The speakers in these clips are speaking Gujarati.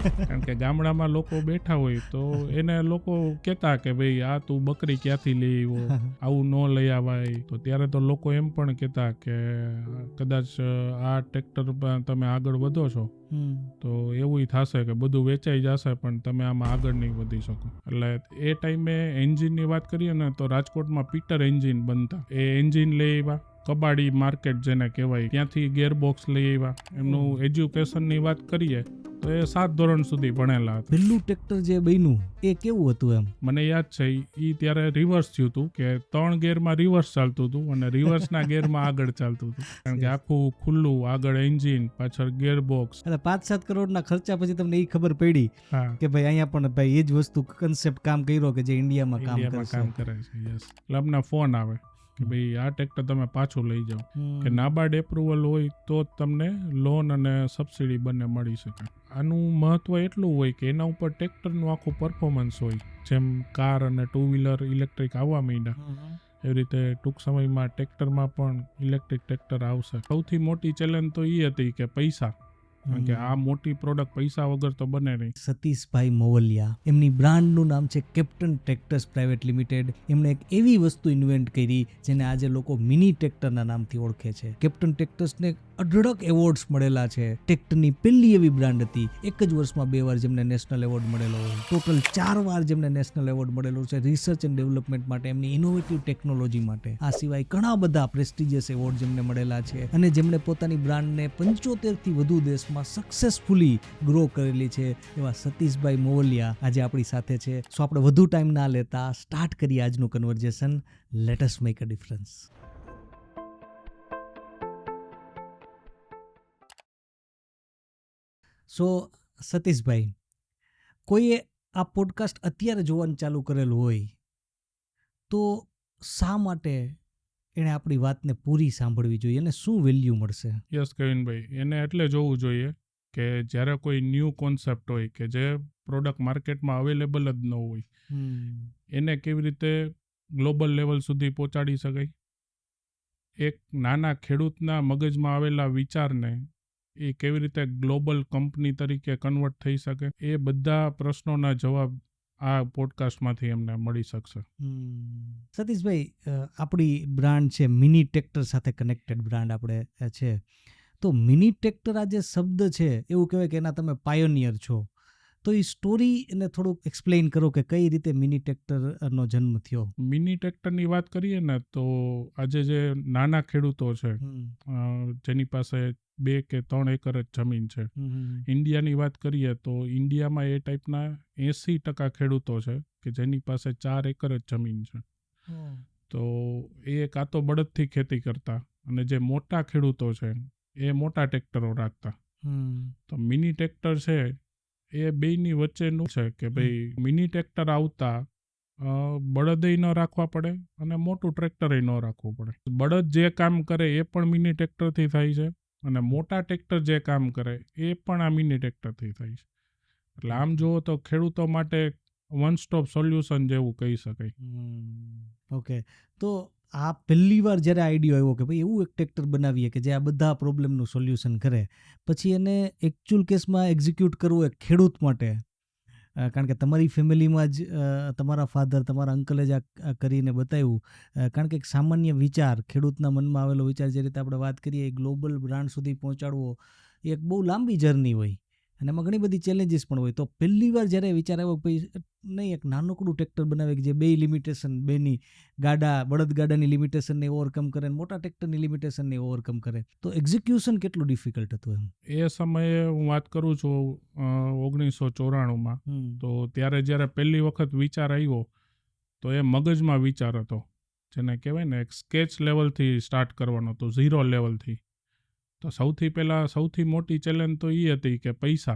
કારણ કે ગામડામાં લોકો બેઠા હોય તો એને લોકો કહેતા કે ભાઈ આ તું બકરી ક્યાંથી લઈ આવ્યો, આવું ન લઈ આવાય. તો ત્યારે તો લોકો એમ પણ કહેતા કે કદાચ આ ટ્રેક્ટર પર તમે આગળ વધો છો તો એવું થશે કે બધું વેચાઈ જશે પણ તમે આમાં આગળ નહીં વધી શકો. એટલે એ ટાઈમે એન્જિનની વાત કરીએ ને તો રાજકોટમાં પીટર એન્જિન બનતા. એ એન્જિન લઈ આવ્યા, કબાડી માર્કેટ જેને કહેવાય ત્યાંથી ગેરબોક્સ લઈ આવ્યા. એમનું એજ્યુકેશનની વાત કરીએ તો એ 7 ધોરણ સુધી ભણેલા હતા. પહેલું ટ્રેક્ટર જે બન્યું એ કેવું હતું એમ? મને યાદ છે એ ત્યારે રિવર્સ થયું હતું કે 3 ગેરમાં રિવર્સ ચાલતું હતું અને રિવર્સના ગેરમાં આગળ ચાલતું હતું. કારણ કે આખું ખુલ્લું, આગળ એન્જિન, પાછળ ગેરબોક્સ. એટલે 5-7 કરોડના ખર્ચા પછી તમને એ ખબર પડી કે ભાઈ અહીંયા પણ ભાઈ એ જ વસ્તુ કન્સેપ્ટ કામ કર્યો કે જે ઇન્ડિયામાં કામ કરે છે. યસ. એટલે અમને ફોન આવે કે ભાઈ આ ટ્રેક્ટર તમે પાછું લઈ જાઓ, કે નાબાર્ડ એપ્રુવલ હોય તો જ તમને લોન અને સબસિડી બંને મળી શકે. આનું મહત્વ એટલું હોય કે એના ઉપર ટ્રેક્ટરનું આખું પરફોર્મન્સ હોય. જેમ કાર અને 2 વ્હીલર ઇલેક્ટ્રિક આવવા માંડ્યા એવી રીતે ટૂંક સમયમાં ટ્રેક્ટરમાં પણ ઇલેક્ટ્રિક ટ્રેક્ટર આવશે. સૌથી મોટી ચેલેન્જ તો એ હતી કે પૈસા, કારણ કે આ મોટી પ્રોડક્ટ પૈસા વગર તો બને નહીં. સતીશભાઈ મોવલિયા, એમની બ્રાન્ડનું નામ છે કેપ્ટન ટ્રેક્ટર્સ પ્રાઇવેટ લિમિટેડ. એમણે એક એવી વસ્તુ ઇન્વેન્ટ કરી જેને આજે લોકો મિની ટ્રેક્ટરના નામથી ઓળખે છે. કેપ્ટન ટ્રેક્ટર્સને અઢળક એવોર્ડ્સ મળેલા છે. ટ્રેક્ટરની પહેલી એવી બ્રાન્ડ હતી એક જ વર્ષમાં 2 વાર જેમને નેશનલ એવોર્ડ મળેલો હોય. ટોટલ 4 વાર જેમને નેશનલ એવોર્ડ મળેલો છે રિસર્ચ એન્ડ ડેવલપમેન્ટ માટે, એમની ઇનોવેટિવ ટેકનોલોજી માટે. આ સિવાય ઘણા બધા પ્રેસ્ટિજિયસ એવોર્ડ જેમને મળેલા છે અને જેમણે પોતાની બ્રાન્ડને 75થી વધુ દેશમાં સક્સેસફુલી ગ્રો કરેલી છે. એવા સતીશભાઈ મોવલિયા આજે આપણી સાથે છે. સો આપણે વધુ ટાઈમ ના લેતા સ્ટાર્ટ કરીએ આજનું conversation. Let us make a difference. So સતીશભાઈ, કોઈએ આ પોડકાસ્ટ અત્યારે જોવાનું ચાલુ કરેલું હોય તો શા માટે એણે આપણી વાતને પૂરી સાંભળવી જોઈએ અને શું વેલ્યુ મળશે? યસ કવિનભાઈ, એને એટલે જોવું જોઈએ કે જ્યારે કોઈ ન્યૂ કોન્સેપ્ટ હોય કે જે પ્રોડક્ટ માર્કેટમાં અવેલેબલ જ ન હોય, એને કેવી રીતે ગ્લોબલ લેવલ સુધી પહોંચાડી શકાય. એક નાના ખેડૂતના મગજમાં આવેલા વિચારને એ કેવી રીતે ગ્લોબલ કંપની તરીકે કન્વર્ટ થઈ શકે, એ બધા પ્રશ્નોના જવાબ આ પોડકાસ્ટમાંથી એમને મળી શકશે. સતીશભાઈ, આપણી બ્રાન્ડ છે મિની ટ્રેક્ટર સાથે કનેક્ટેડ બ્રાન્ડ આપણે છે. તો મિની ટ્રેક્ટર આ જે શબ્દ છે એવું કહેવાય કે એના તમે પાયોનિયર છો. તો એ સ્ટોરી એને થોડુંક એક્સપ્લેઇન કરો કે કઈ રીતે મિની ટ્રેક્ટરનો જન્મ થયો. મિની ટ્રેક્ટરની વાત કરીએ ને તો આજે જે નાના ખેડૂતો છે જેની પાસે 2 કે 3 એકર જ જમીન છે, ઇન્ડિયાની વાત કરીએ તો ઇન્ડિયામાં એ ટાઈપના 80% ખેડૂતો છે કે જેની પાસે 4 એકર જ જમીન છે. તો એ કાં તો બળદથી ખેતી કરતા અને જે મોટા ખેડૂતો છે એ મોટા ટ્રેક્ટરો રાખતા. તો મિની ટ્રેક્ટર છે એ બેયની વચ્ચેનું છે કે ભાઈ મિની ટ્રેક્ટર આવતા બળદય ન રાખવા પડે અને મોટું ટ્રેક્ટરે ન રાખવું પડે. બળદ જે કામ કરે એ પણ મિની ટ્રેક્ટરથી થાય છે અને મોટા ટ્રેક્ટર જે કામ કરે એ પણ આ મિની ટ્રેક્ટરથી થાય છે. એટલે આમ જુઓ તો ખેડૂતો માટે વન સ્ટોપ સોલ્યુશન જેવું કહી શકાય. ઓકે, તો આ પહેલી વાર જ્યારે આઈડિયો આવ્યો કે ભાઈ એવું એક ટ્રેક્ટર બનાવીએ કે જે આ બધા પ્રોબ્લેમનું સોલ્યુશન કરે, પછી એને એકચ્યુઅલ કેસમાં એક્ઝિક્યુટ કરવું એક ખેડૂત માટે, કારણ કે તમારી ફેમિલીમાં જ તમારા ફાધર, તમારા અંકલે જ આ કરીને બતાવ્યું. કારણ કે એક સામાન્ય વિચાર, ખેડૂતના મનમાં આવેલો વિચાર, જે રીતે આપણે વાત કરીએ ગ્લોબલ બ્રાન્ડ સુધી પહોંચાડવો એ એક બહુ લાંબી જર્ની હોય અને એમાં ઘણી બધી ચેલેન્જીસ પણ હોય. તો પહેલી વાર જ્યારે વિચાર આવ્યો ભાઈ નહીં એક નાનકડું ટ્રેક્ટર બનાવે કે જે 2 લિમિટેશન, 2ની બળદગાડાની લિમિટેશનને ઓવરકમ કરે અને મોટા ટ્રેક્ટરની લિમિટેશનને ઓવરકમ કરે, તો એક્ઝિક્યુશન કેટલું ડિફિકલ્ટ હતું એમ? એ સમયે હું વાત કરું છું 1994માં. તો ત્યારે જ્યારે પહેલી વખત વિચાર આવ્યો તો એ મગજમાં વિચાર હતો, જેને કહેવાય ને એક સ્કેચ લેવલથી સ્ટાર્ટ કરવાનો હતો, 0 લેવલથી. તો સૌથી મોટી ચેલેન્જ તો એ હતી કે પૈસા,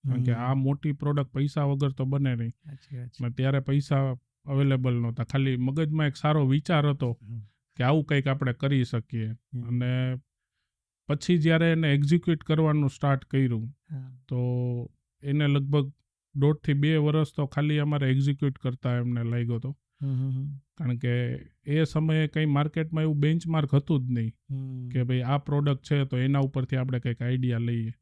કારણ કે આ મોટી પ્રોડક્ટ પૈસા વગર તો બને નહીં. ત્યારે પૈસા અવેલેબલ નહોતા, ખાલી મગજમાં એક સારો વિચાર હતો કે આવું કંઈક આપણે કરી શકીએ. અને પછી જ્યારે એને એક્ઝિક્યુટ કરવાનું સ્ટાર્ટ કર્યું તો એને લગભગ 1.5 થી 2 વર્ષ તો ખાલી અમારે એક્ઝિક્યુટ કરતા એમને લાગ્યો હતો. કારણ કે એ સમયે કંઈ માર્કેટમાં એવું બેન્ચમાર્ક હતું જ નહીં કે ભાઈ આ પ્રોડક્ટ છે તો એના ઉપરથી આપણે કંઈક આઈડિયા લઈએ.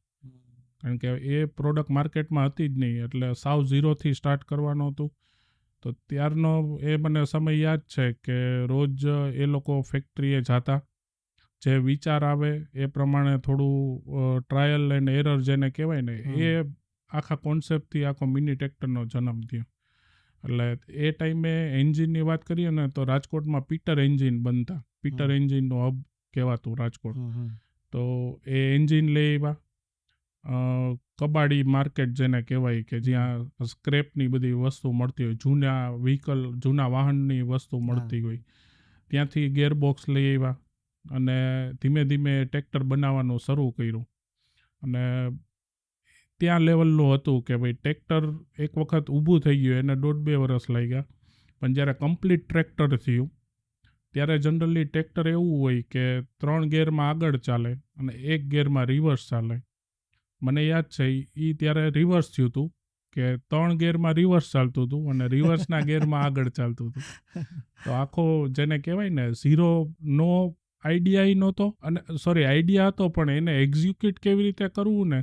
કારણ કે એ પ્રોડક્ટ માર્કેટમાં હતી જ નહીં, એટલે સાવ ઝીરોથી સ્ટાર્ટ કરવાનું હતું. તો ત્યારનો એ મને સમય યાદ છે કે રોજ એ લોકો ફેક્ટરીએ જતા, જે વિચાર આવે એ પ્રમાણે થોડું ટ્રાયલ એન્ડ એરર જેને કહેવાય ને, એ આખા કોન્સેપ્ટથી આખો મિની ટ્રેક્ટરનો જન્મ થયો. એટલે એ ટાઈમે એન્જિનની વાત કરીએ ને તો રાજકોટમાં પીટર એન્જિન બનતા, પીટર એન્જિનનું હબ કહેવાતું રાજકોટ. તો એ એન્જિન લઈ આવ્યા. કબાડી માર્કેટ જેને કહેવાય કે જ્યાં સ્ક્રેપની બધી વસ્તુ મળતી હોય, જૂના વ્હીકલ, જૂના વાહનની વસ્તુ મળતી હોય, ત્યાંથી ગેરબોક્સ લઈ આવ્યા અને ધીમે ધીમે ટ્રેક્ટર બનાવવાનું શરૂ કર્યું. અને ત્યાં લેવલનું હતું કે ભાઈ ટ્રેક્ટર એક વખત ઊભું થઈ ગયું, એને 1.5-2 વર્ષ લાગ્યા. પણ જ્યારે કમ્પ્લીટ ટ્રેક્ટર થયું ત્યારે જનરલી ટ્રેક્ટર એવું હોય કે 3 ગેરમાં આગળ ચાલે અને 1 ગેરમાં રિવર્સ ચાલે. મને યાદ છે એ ત્યારે રિવર્સ થયું હતું કે 3 ગેરમાં રિવર્સ ચાલતું હતું અને રિવર્સના ગેરમાં આગળ ચાલતું હતું. તો આખો જેને કહેવાય ને ઝીરોનો આઈડિયા નહોતો, અને સોરી આઈડિયા હતો પણ એને એક્ઝિક્યુટ કેવી રીતે કરવું ને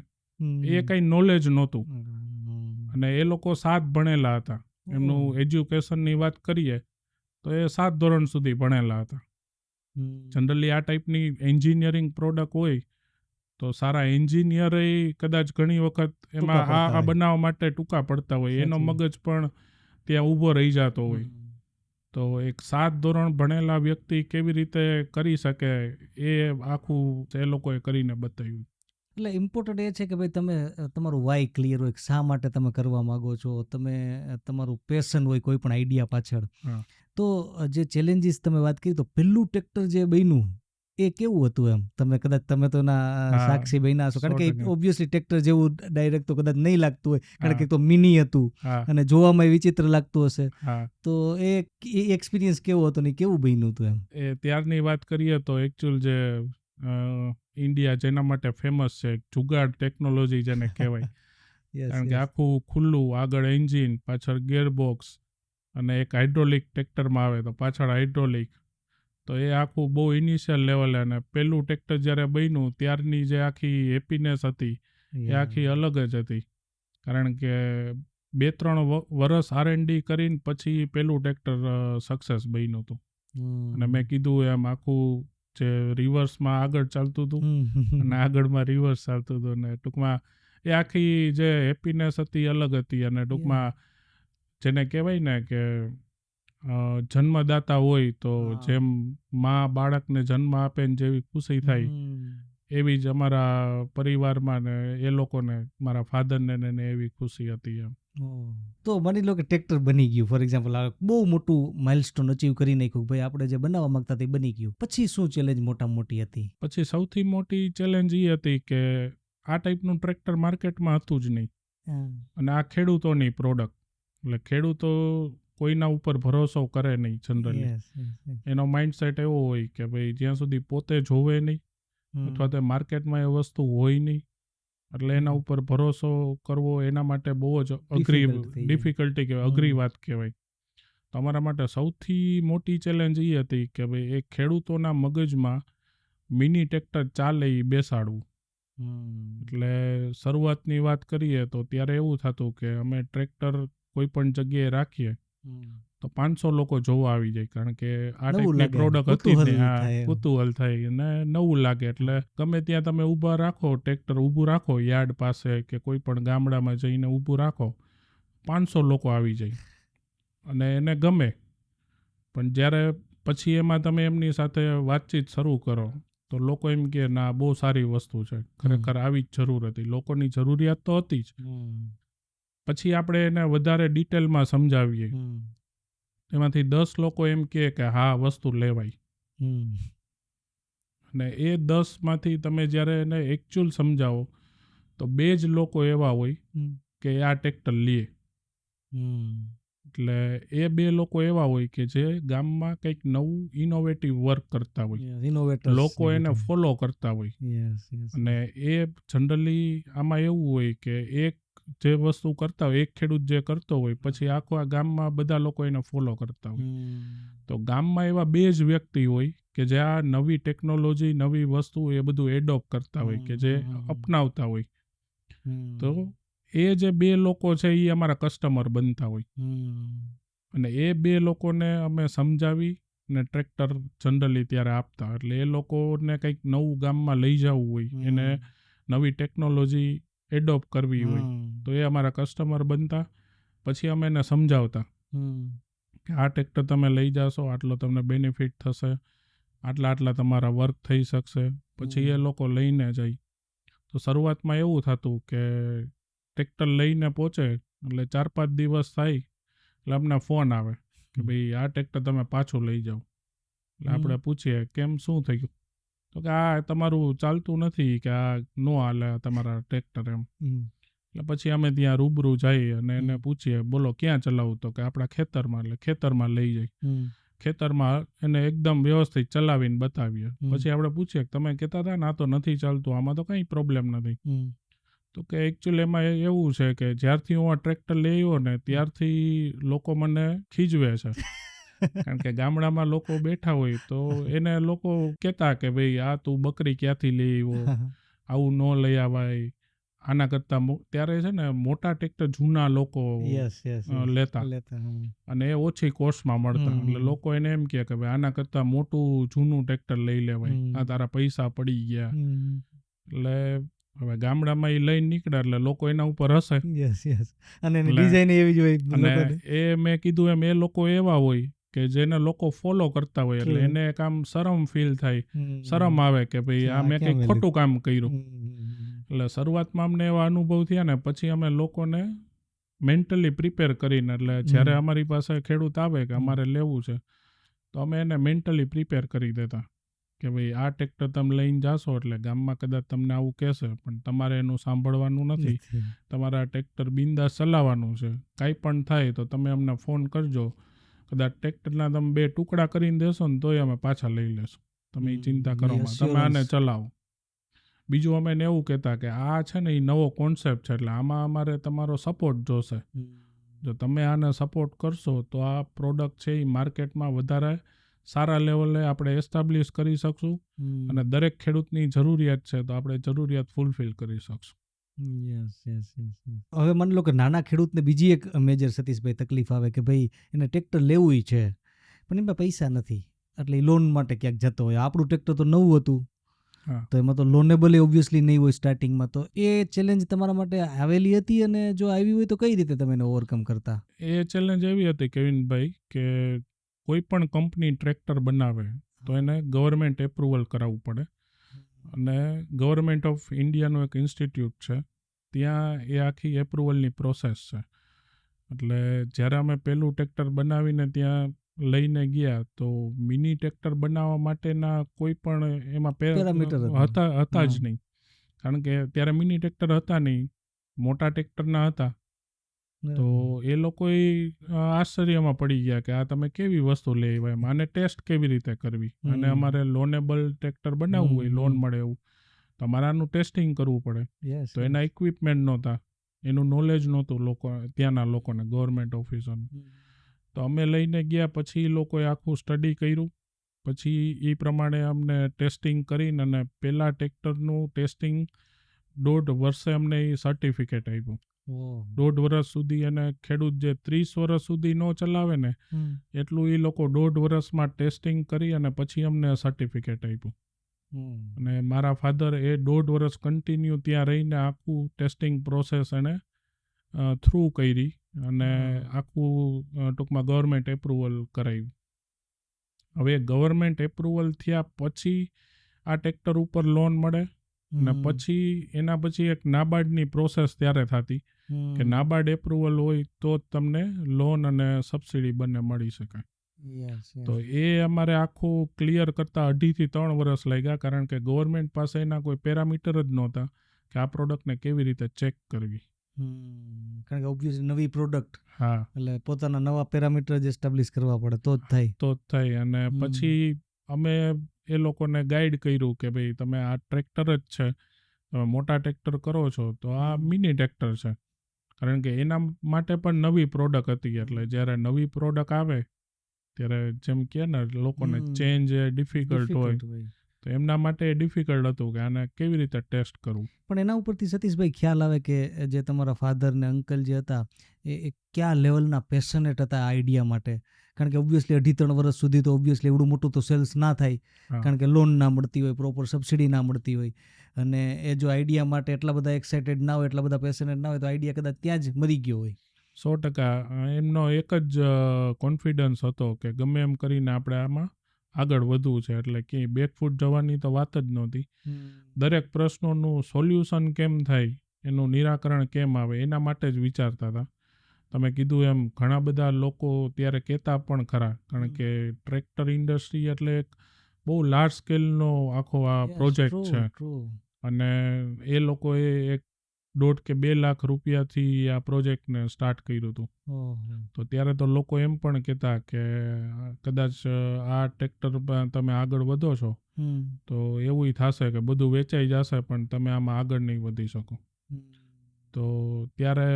એ કંઈ નોલેજ નહોતું. અને એ લોકો 7 ભણેલા હતા. એમનું એજ્યુકેશનની વાત કરીએ તો એ 7 ધોરણ સુધી ભણેલા હતા. જનરલી આ ટાઈપની એન્જિનિયરિંગ પ્રોડક્ટ હોય તો સારા એન્જિનિયર કદાચ ઘણી વખત એમાં આ બનાવવા માટે ટૂંકા પડતા હોય, એનો મગજ પણ ત્યાં ઊભો રહી જતો હોય. તો એક 7 ધોરણ ભણેલા વ્યક્તિ કેવી રીતે કરી શકે એ આખું એ લોકોએ કરીને બતાવ્યું. એટલે ઇમ્પોર્ટન્ટ એ છે કે ભાઈ તમે તમારું વાય ક્લિયર હોય, શા માટે તમે કરવા માંગો છો, તમે તમારું પેશન હોય કોઈ પણ આઈડિયા પાછળ. તો જે ચેલેન્જીસ તમે વાત કરી, તો પહેલું ટ્રેક્ટર જે બન્યું એ કેવું હતું એમ? તમે તો ના સાક્ષી બન્યા છો, કારણ કે ઓબ્વિયસલી ટ્રેક્ટર જેવું ડાયરેક્ટ તો કદાચ નહીં લાગતું હોય, કારણ કે તો મિની હતું અને જોવામાં વિચિત્ર લાગતું હશે. તો એ એક્સપિરિયન્સ કેવો હતો ને કેવું બન્યું હતું એમ? એ ત્યારની વાત કરીએ તો એકચ્યુઅલ જે ઇન્ડિયા જેના માટે ફેમસ છે, જુગાડ ટેકનોલોજી જેને કહેવાય. કારણ કે આખું ખુલ્લું, આગળ એન્જિન, પાછળ ગિયરબોક્સ અને એક હાઇડ્રોલિક ટ્રેક્ટરમાં આવે તો પાછળ હાઇડ્રોલિક. તો એ આખું બહુ ઇનિશિયલ લેવલે, અને પહેલું ટ્રેક્ટર જ્યારે બન્યું ત્યારની જે આખી હેપીનેસ હતી એ આખી અલગ જ હતી. કારણ કે 2-3 વર્ષ R&D કરીને પછી પહેલું ટ્રેક્ટર સક્સેસ બન્યું હતું. અને મેં કીધું એમ આખું જે રિવર્સમાં આગળ ચાલતું હતું અને આગળમાં રિવર્સ ચાલતું હતું, અને ટૂંકમાં એ આખી જે હેપીનેસ હતી અલગ હતી. અને ટૂંકમાં જેને કહેવાય ને કે જન્મદાતા હોય તો જેમ માં બાળકને જન્મ આપે ને જેવી ખુશી થાય, એવી જ અમારા પરિવારમાં ને એ લોકોને, મારા ફાધરને ને એવી ખુશી હતી એમ. તો માની લો કે ટ્રેક્ટર બની ગયું, ફોર એક્ઝામ્પલ બહુ મોટું માઇલસ્ટોન અચીવ કરી નાખ્યું, ભાઈ આપણે જે બનાવવા માંગતા તે બની ગયું, પછી શું ચેલેન્જ મોટી હતી? પછી સૌથી મોટી ચેલેન્જ એ હતી કે આ ટાઈપનું ટ્રેક્ટર માર્કેટમાં હતું જ નહીં, અને આ ખેડૂતોની પ્રોડક્ટ. એટલે ખેડૂતો કોઈના ઉપર ભરોસો કરે નહીં જનરલી. એનો માઇન્ડસેટ એવો હોય કે ભાઈ જ્યાં સુધી પોતે જોવે નહીં અથવા તો માર્કેટમાં એ વસ્તુ હોય નહીં, એટલે એના ઉપર ભરોસો કરવો એના માટે બહુ જ ડિફિકલ્ટી કહેવાય, અઘરી વાત કહેવાય. તો અમારા માટે સૌથી મોટી ચેલેન્જ એ હતી કે ભાઈ એ ખેડૂતોના મગજમાં મિની ટ્રેક્ટર ચાલે એ બેસાડવું. એટલે શરૂઆતની વાત કરીએ તો ત્યારે એવું થતું કે અમે ટ્રેક્ટર કોઈ પણ જગ્યાએ રાખીએ તો 500 લોકો જોવા આવી જાય, કારણ કે આ ટાઈપની પ્રોડક્ટ હતી ને, કુતૂહલ થાય અને નવું લાગે. એટલે ગમે ત્યાં તમે ઊભા રાખો, ટ્રેક્ટર ઊભું રાખો યાર્ડ પાસે કે કોઈ પણ ગામડામાં જઈને ઊભું રાખો, 500 લોકો આવી જાય અને એને ગમે. પણ જ્યારે પછી એમાં તમે એમની સાથે વાતચીત શરૂ કરો તો લોકો એમ કે ના, બહુ સારી વસ્તુ છે, ખરેખર આવી જ જરૂર હતી, લોકોની જરૂરિયાત તો હતી જ. પછી આપણે એને વધારે ડિટેલમાં સમજાવીએ, એમાંથી 10 લોકો એમ કહે કે હા વસ્તુ લેવાય. અને એ 10માંથી તમે જ્યારે એને એકચ્યુઅલ સમજાવો તો 2 જ લોકો એવા હોય કે આ ટ્રેક્ટર લે. એટલે એ 2 લોકો એવા હોય કે જે ગામમાં કંઈક નવું ઇનોવેટિવ વર્ક કરતા હોય, લોકો એને ફોલો કરતા હોય. અને એ જનરલી આમાં એવું હોય કે એક જે વસ્તુ કરતા હોય, એક ખેડૂત જે કરતો હોય, પછી આખા ગામમાં બધા લોકો એને ફોલો કરતા હોય. તો ગામમાં એવા 2 જ વ્યક્તિ હોય કે જે આ નવી ટેકનોલોજી, નવી વસ્તુ એ બધું એડોપ્ટ કરતા હોય, કે જે અપનાવતા હોય. તો એ જે 2 લોકો છે એ અમારા કસ્ટમર બનતા હોય, અને એ 2 લોકોને અમે સમજાવી ને ટ્રેક્ટર જનરલી ત્યારે આપતા. એટલે એ લોકોને કંઈક નવું ગામમાં લઈ જવું હોય, એને નવી ટેકનોલોજી એડોપ્ટ કરવી હોય, તો એ અમારા કસ્ટમર બનતા. પછી અમે એને સમજાવતા કે આ ટ્રેક્ટર તમે લઈ જાશો, આટલો તમને બેનિફિટ થશે, આટલા તમારા વર્ક થઈ શકશે. પછી એ લોકો લઈને જાય. તો શરૂઆતમાં એવું થતું કે ટ્રેક્ટર લઈને પહોંચે એટલે 4-5 દિવસ થાય એટલે અમને ફોન આવે કે ભાઈ આ ટ્રેક્ટર તમે પાછું લઈ જાઓ. એટલે આપણે પૂછીએ કેમ, શું થયું? તો કે આ તમારું ચાલતું નથી, કે આ નો હાલે તમારા ટ્રેક્ટર એમ. એટલે પછી અમે ત્યાં રૂબરૂ જઈએ અને એને પૂછીએ, બોલો ક્યાં ચલાવું? તો કે આપણા ખેતરમાં. એટલે ખેતરમાં લઈ જઈ, ખેતરમાં એને એકદમ વ્યવસ્થિત ચલાવીને બતાવીએ. પછી આપણે પૂછીએ કે તમે કહેતા હતા ને આ તો નથી ચાલતું, આમાં તો કંઈ પ્રોબ્લેમ નથી. તો કે એકચ્યુઅલી એમાં એવું છે કે જ્યારથી હું આ ટ્રેક્ટર લઈ આવ્યો ને ત્યારથી લોકો મને ખીજવે છે. કારણ કે ગામડામાં લોકો બેઠા હોય તો એને લોકો કહેતા કે ભાઈ આ તું બકરી ક્યાંથી લઈ આવ્યો, આવું ન લઈ આવાય. આના કરતાં ત્યારે છે ને મોટા ટ્રેક્ટર જૂના લોકો લેતા, અને એ ઓછી કોસ્ટમાં મળતા. એટલે લોકો એને એમ કહે કે ભાઈ આના કરતાં મોટું જૂનું ટ્રેક્ટર લઈ લેવાય, આ તારા પૈસા પડી ગયા. એટલે હવે ગામડામાં એ લઈને નીકળ્યા એટલે લોકો એના ઉપર હશે. અને ડિઝાઇન એવી જ હોય. અને એ મેં કીધું એમ, એ લોકો એવા હોય કે જેને લોકો ફોલો કરતા હોય, એટલે એને એક આમ શરમ ફીલ થાય, શરમ આવે કે ભાઈ આ મેં કંઈક ખોટું કામ કર્યું. એટલે શરૂઆતમાં અમને એવા અનુભવ થયા ને પછી અમે લોકોને મેન્ટલી પ્રિપેર કરીને, એટલે જ્યારે અમારી પાસે ખેડૂત આવે કે અમારે લેવું છે તો અમે એને મેન્ટલી પ્રિપેર કરી દેતા કે ભાઈ આ ટ્રેક્ટર તમે લઈને જાશો એટલે ગામમાં કદાચ તમને આવું કહેશે, પણ તમારે એનું સાંભળવાનું નથી. તમારે આ ટ્રેક્ટર બિંદાસ ચલાવવાનું છે. કાંઈ પણ થાય તો તમે અમને ફોન કરજો. કદાચ ટ્રેક્ટરના તમે 2 ટુકડા કરીને દેશો ને તોય અમે પાછા લઈ લેશું. તમે એ ચિંતા કરો માં, તમે આને ચલાવો. બીજું અમે એને એવું કહેતા કે આ છે ને એ નવો કોન્સેપ્ટ છે, એટલે આમાં અમારે તમારો સપોર્ટ જોશે. જો તમે આને સપોર્ટ કરશો તો આ પ્રોડક્ટ છે એ માર્કેટમાં વધારે સારા લેવલે આપણે એસ્ટાબ્લિશ કરી શકશું, અને દરેક ખેડૂતની જરૂરિયાત છે તો આપણે જરૂરિયાત ફૂલફિલ કરી શકશું. હવે માની લો કે નાના ખેડૂતને બીજી એક મેજર સતીશભાઈ તકલીફ આવે કે ભાઈ એને ટ્રેક્ટર લેવું છે પણ એમાં પૈસા નથી, એટલે લોન માટે ક્યાંક જતો હોય. આપણું ટ્રેક્ટર તો નવું હતું તો એમાં તો લોનેબલ ઓબ્વિયસલી નહીં હોય સ્ટાર્ટિંગમાં. તો એ ચેલેન્જ તમારા માટે આવેલી હતી, અને જો આવી હોય તો કઈ રીતે તમે એને ઓવરકમ કરતા? એ ચેલેન્જ એવી હતી કેવિનભાઈ કે કોઈ પણ કંપની ટ્રેક્ટર બનાવે તો એને ગવર્મેન્ટ એપ્રુવલ કરાવવું પડે, અને ગવર્મેન્ટ ઓફ ઇન્ડિયાનું એક ઇન્સ્ટિટ્યૂટ છે ત્યાં એ આખી એપ્રુવલની પ્રોસેસ છે. એટલે જ્યારે અમે પહેલું ટ્રેક્ટર બનાવીને ત્યાં લઈને ગયા તો મિની ટ્રેક્ટર બનાવવા માટેના કોઈ પણ એમાં પેરામીટર હતા જ નહીં, કારણ કે ત્યારે મિની ટ્રેક્ટર હતા નહીં, મોટા ટ્રેક્ટરના હતા. તો એ લોકો આશ્ચર્યમાં પડી ગયા કે આ તમે કેવી વસ્તુ લઈ આવ્યા, આને ટેસ્ટ કેવી રીતે કરવી, અને અમારે લોનેબલ ટ્રેક્ટર બનાવવું હોય, લોન મળે એવું, તો અમારે આનું ટેસ્ટિંગ કરવું પડે. તો એના ઇક્વિપમેન્ટ નહોતા, એનું નોલેજ નહોતું લોકો ત્યાંના લોકોને, ગવર્મેન્ટ ઓફિસરને. તો અમે લઈને ગયા, પછી એ લોકોએ આખું સ્ટડી કર્યું, પછી એ પ્રમાણે અમને ટેસ્ટિંગ કરીને, અને પહેલાં ટ્રેક્ટરનું ટેસ્ટિંગ 1.5 વર્ષે અમને એ સર્ટિફિકેટ આપ્યું. 1.5 વર્ષ સુધી, અને ખેડૂત જે 30 વર્ષ સુધી ન ચલાવે ને એટલું એ લોકો 1.5 વર્ષમાં ટેસ્ટિંગ કરી અને પછી અમને સર્ટિફિકેટ આપ્યું. અને મારા ફાધર એ 1.5 વર્ષ કન્ટિન્યુ ત્યાં રહીને આખું ટેસ્ટિંગ પ્રોસેસ એને થ્રુ કરી, અને આખું ટૂંકમાં ગવર્મેન્ટ એપ્રુવલ કરાવ્યું. હવે ગવર્મેન્ટ એપ્રુવલ થયા પછી આ ટ્રેક્ટર ઉપર લોન મળે, અને પછી એના પછી એક નાબાર્ડની પ્રોસેસ ત્યારે થતી કે નાબાર્ડ એપ્રુવલ હોય તો જ તમને લોન અને સબસિડી બંને મળી શકે. તો એ અમારે આખું ક્લિયર કરતાં 2.5 થી 3 વર્ષ લાગ્યા, કારણ કે ગવર્મેન્ટ પાસે એના કોઈ પેરામીટર જ નહોતા કે આ પ્રોડક્ટને કેવી રીતે ચેક કરવી. કારણ કે ઓબ્વિયસલી નવી પ્રોડક્ટ, હા, એટલે પોતાના નવા પેરામીટર જ એસ્ટાબ્લિશ કરવા પડે તો જ થાય. અને પછી અમે એ લોકોને ગાઈડ કર્યું કે ભાઈ તમે આ ટ્રેક્ટર જ છે, તમે મોટા ટ્રેક્ટર કરો છો તો આ મિની ટ્રેક્ટર છે, કારણ કે એના માટે પણ નવી પ્રોડક્ટ હતી. એટલે જ્યારે નવી પ્રોડક્ટ આવે ત્યારે જેમ કે ને લોકોને ચેન્જ ડિફિકલ્ટ હોય, તો તો એમના માટે ડિફિકલ્ટ હતું કે આને કેવી રીતે ટેસ્ટ કરવું. પણ એના ઉપરથી સતીશભાઈ ખ્યાલ આવે કે જે તમારા ફાધર ને અંકલ જે હતા એ કયા લેવલના પેશનેટ હતા આ આઈડિયા માટે. કારણ કે ઓબ્વિયસલી 2.5-3 વર્ષ સુધી તો ઓબ્વિયસલી એવડું મોટું તો સેલ્સ ના થાય, કારણ કે લોન ના મળતી હોય, પ્રોપર સબસિડી ના મળતી હોય, અને એ જો આઈડિયા માટે એટલા બધા એક્સાઇટેડ ના હોય, એટલા બધા પેશનેટ ના હોય, તો આઈડિયા કદાચ ત્યાં જ મરી ગયો હોય. 100% એમનો એક જ કોન્ફિડન્સ હતો કે ગમે એમ કરીને આપણે આમાં આગળ વધવું છે, એટલે ક્યાંય બેકફૂટ જવાની તો વાત જ નહોતી. દરેક પ્રશ્નોનું સોલ્યુશન કેમ થાય, એનું નિરાકરણ કેમ આવે, એના માટે જ વિચારતા હતા. તમે કીધું એમ ઘણા બધા લોકો ત્યારે કહેતા પણ ખરા, કારણ કે ટ્રેક્ટર ઇન્ડસ્ટ્રી એટલે એક બહુ લાર્જ સ્કેલનો આખો આ પ્રોજેક્ટ છે, અને એ લોકોએ 1.5 કે 2 લાખ રૂપિયાથી આ પ્રોજેક્ટને સ્ટાર્ટ કર્યું હતું. તો ત્યારે તો લોકો એમ પણ કહેતા કે કદાચ આ ટ્રેક્ટર તમે આગળ વધો છો તો એવું થશે કે બધું વેચાઈ જશે પણ તમે આમાં આગળ નહીં વધી શકો. તો ત્યારે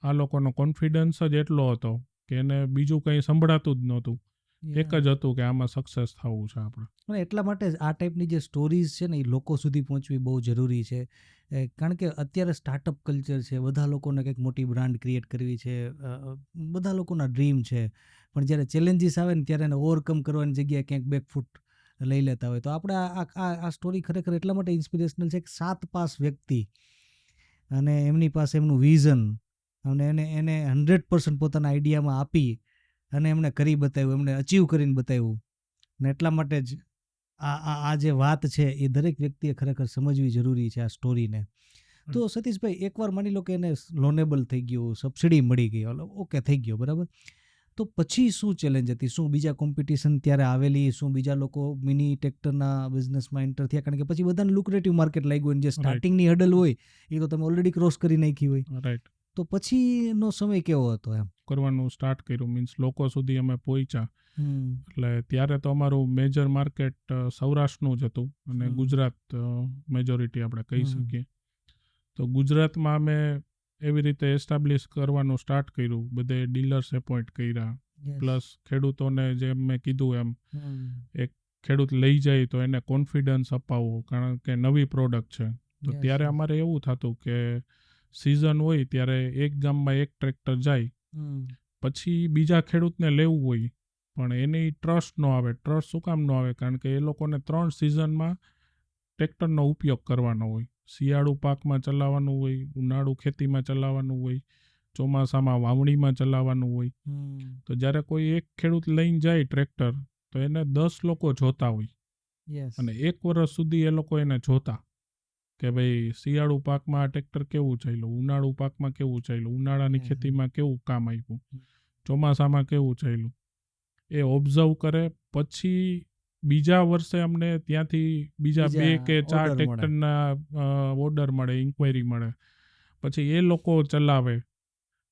આ લોકોનો કોન્ફિડન્સ જ એટલો હતો કે એને બીજું કંઈ સંભળાતું જ નહોતું, એક જ હતું કે આમાં સક્સેસ થવું છે આપણે. અને એટલા માટે જ આ ટાઈપની જે સ્ટોરીઝ છે ને એ લોકો સુધી પહોંચવી બહુ જરૂરી છે, કારણ કે અત્યારે સ્ટાર્ટઅપ કલ્ચર છે, બધા લોકોને કંઈક મોટી બ્રાન્ડ ક્રિએટ કરવી છે, બધા લોકોના ડ્રીમ છે, પણ જ્યારે ચેલેન્જીસ આવે ને ત્યારે એને ઓવરકમ કરવાની જગ્યાએ ક્યાંક બેકફૂટ લઈ લેતા હોય. તો આપણે આ સ્ટોરી ખરેખર એટલા માટે ઇન્સ્પિરેશનલ છે કે 7 પાસ વ્યક્તિ અને એમની પાસે એમનું વિઝન અને એને 100% પોતાના આઈડિયામાં આપી અને એમણે કરી બતાવ્યું, એમણે અચીવ કરીને બતાવ્યું. ને એટલા માટે જ આ જે વાત છે એ દરેક વ્યક્તિએ ખરેખર સમજવી જરૂરી છે આ સ્ટોરીને. તો સતીશભાઈ, એકવાર માની લો કે એને લોનેબલ થઈ ગયું, સબસિડી મળી ગઈ, ઓકે થઈ ગયો, બરાબર, તો પછી શું ચેલેન્જ હતી? શું બીજા કોમ્પિટિશન ત્યારે આવેલી? શું બીજા લોકો મિની ટ્રેક્ટરના બિઝનેસમાં એન્ટર થયા? કારણ કે પછી બધાને લુક્રેટિવ માર્કેટ લાગ્યું, જે સ્ટાર્ટિંગની હડલ હોય એ તો તમે ઓલરેડી ક્રોસ કરી નાખી હોય. રાઈટ. તો પછીનો સમય કેવો હતો એમ કરવાનું સ્ટાર્ટ કર્યું, મીન્સ લોકો સુધી અમે પહોંચ્યા. એટલે ત્યારે તો અમારું મેજર માર્કેટ સૌરાષ્ટ્રનું જ હતું અને ગુજરાત મેજોરિટી આપણે કહી શકીએ. તો ગુજરાતમાં અમે એવી રીતે એસ્ટાબ્લિશ કરવાનું સ્ટાર્ટ કર્યું, બધે ડીલર્સ એપોઇન્ટ કર્યા, પ્લસ ખેડૂતોને જેમ મેં કીધું એમ એક ખેડૂત લઈ જાય તો એને કોન્ફિડન્સ અપાવવો, કારણ કે નવી પ્રોડક્ટ છે. તો ત્યારે અમારે એવું થતું કે સિઝન હોય ત્યારે એક ગામમાં એક ટ્રેક્ટર જાય, પછી બીજા ખેડૂતને લેવું હોય પણ એની ટ્રસ્ટ ન આવે. ટ્રસ્ટ શું કામ ન આવે? કારણ કે એ લોકોને 3 સિઝનમાં ટ્રેક્ટરનો ઉપયોગ કરવાનો હોય. શિયાળુ પાકમાં ચલાવવાનું હોય, ઉનાળુ ખેતીમાં ચલાવવાનું હોય, ચોમાસામાં વાવણીમાં ચલાવવાનું હોય. તો જ્યારે કોઈ એક ખેડૂત લઈને જાય ટ્રેક્ટર તો એને 10 લોકો જોતા હોય, અને 1 વર્ષ સુધી એ લોકો એને જોતા કે ભાઈ શિયાળુ પાકમાં આ ટ્રેક્ટર કેવું ચાલ્યું, ઉનાળુ પાકમાં કેવું ચાલ્યું, ઉનાળાની ખેતીમાં કેવું કામ આપ્યું, ચોમાસામાં કેવું ચાલ્યું, એ ઓબ્ઝર્વ કરે. પછી બીજા વર્ષે અમને ત્યાંથી બીજા 2 કે 4 ટ્રેક્ટરના ઓર્ડર મળે, ઇન્ક્વાયરી મળે, પછી એ લોકો ચલાવે.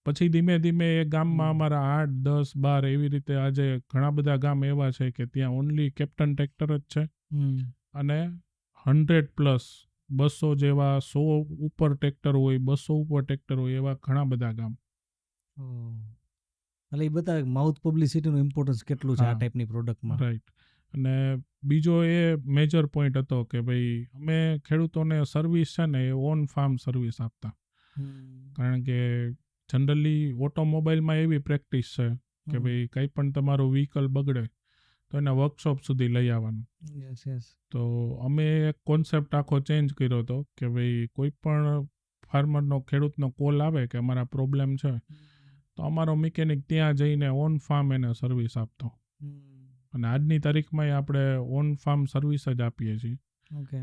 પછી ધીમે ધીમે એ ગામમાં અમારા 8, 10, 12 એવી રીતે આજે ઘણા બધા ગામ એવા છે કે ત્યાં ઓનલી કેપ્ટન ટ્રેક્ટર જ છે, અને 100+, 200 જેવા, 100 ઉપર ટ્રેક્ટર હોય, 200 ઉપર ટ્રેક્ટર હોય, એવા ઘણા બધા ગામ. એટલે એ બતાવે માઉથ પબ્લિસિટીનું ઇમ્પોર્ટન્સ કેટલું છે આ ટાઈપની પ્રોડક્ટમાં. રાઈટ. અને બીજો એ મેજર પોઈન્ટ હતો કે ભાઈ અમે ખેડૂતોને સર્વિસ છે ને એ ઓન ફાર્મ સર્વિસ આપતા, કારણ કે જનરલી ઓટોમોબાઈલમાં એવી પ્રેક્ટિસ છે કે ભાઈ કંઈ પણ તમારું વ્હીકલ બગડે તો એને વર્કશોપ સુધી લઈ આવવાનું. તો અમે એક કોન્સેપ્ટ આખો ચેન્જ કર્યો હતો કે ભાઈ કોઈ પણ ફાર્મરનો, ખેડૂતનો કોલ આવે કે અમારા પ્રોબ્લેમ છે, તો અમારો મિકેનિક ત્યાં જઈને ઓન ફાર્મ એને સર્વિસ આપતો. અને આજની તારીખમાં આપણે ઓન ફાર્મ સર્વિસ જ આપીએ છીએ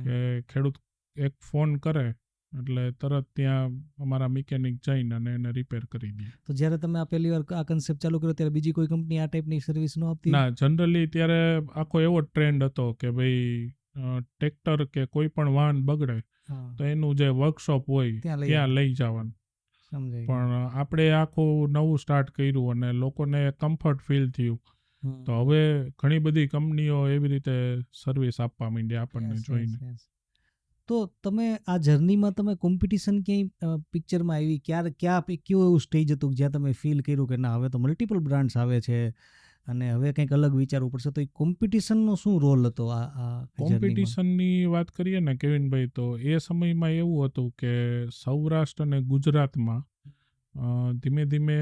કે ખેડૂત એક ફોન કરે એટલે તરત ત્યાં અમારા મિકેનિક જઈને અને એને રિપેર કરી દે. તો જ્યારે તમે આ પહેલી વાર આ કન્સેપ્ટ ચાલુ કર્યો ત્યારે બીજી કોઈ કંપની આ ટાઈપની સર્વિસ ન આપતી? ના, જનરલી ત્યારે આખો એવો ટ્રેન્ડ હતો કે ભાઈ ટ્રેક્ટર કે કોઈ પણ વાહન બગડે તો એનું જે વર્કશોપ હોય ત્યાં લઈ જવાનું. પણ આપણે આખું નવું સ્ટાર્ટ કર્યું અને લોકોને કમ્ફર્ટ ફીલ થયું, તો હવે ઘણી બધી કંપનીઓ એવી રીતે સર્વિસ આપવા માંડી આપણને જોઈને. તો તમે આ જર્નીમાં તમે કોમ્પિટિશન ક્યાંય પિક્ચરમાં આવી, કયું એવું સ્ટેજ હતું જ્યાં તમે ફીલ કર્યું કે ના હવે તો મલ્ટિપલ બ્રાન્ડ્સ આવે છે, અને હવે કંઈક અલગ વિચારવું પડશે, તો એ કોમ્પિટિશનનો શું રોલ હતો આ જર્નીમાં? કોમ્પિટિશનની વાત કરીએ ને કેવિનભાઈ, તો એ સમયમાં એવું હતું કે સૌરાષ્ટ્ર અને ગુજરાતમાં ધીમે ધીમે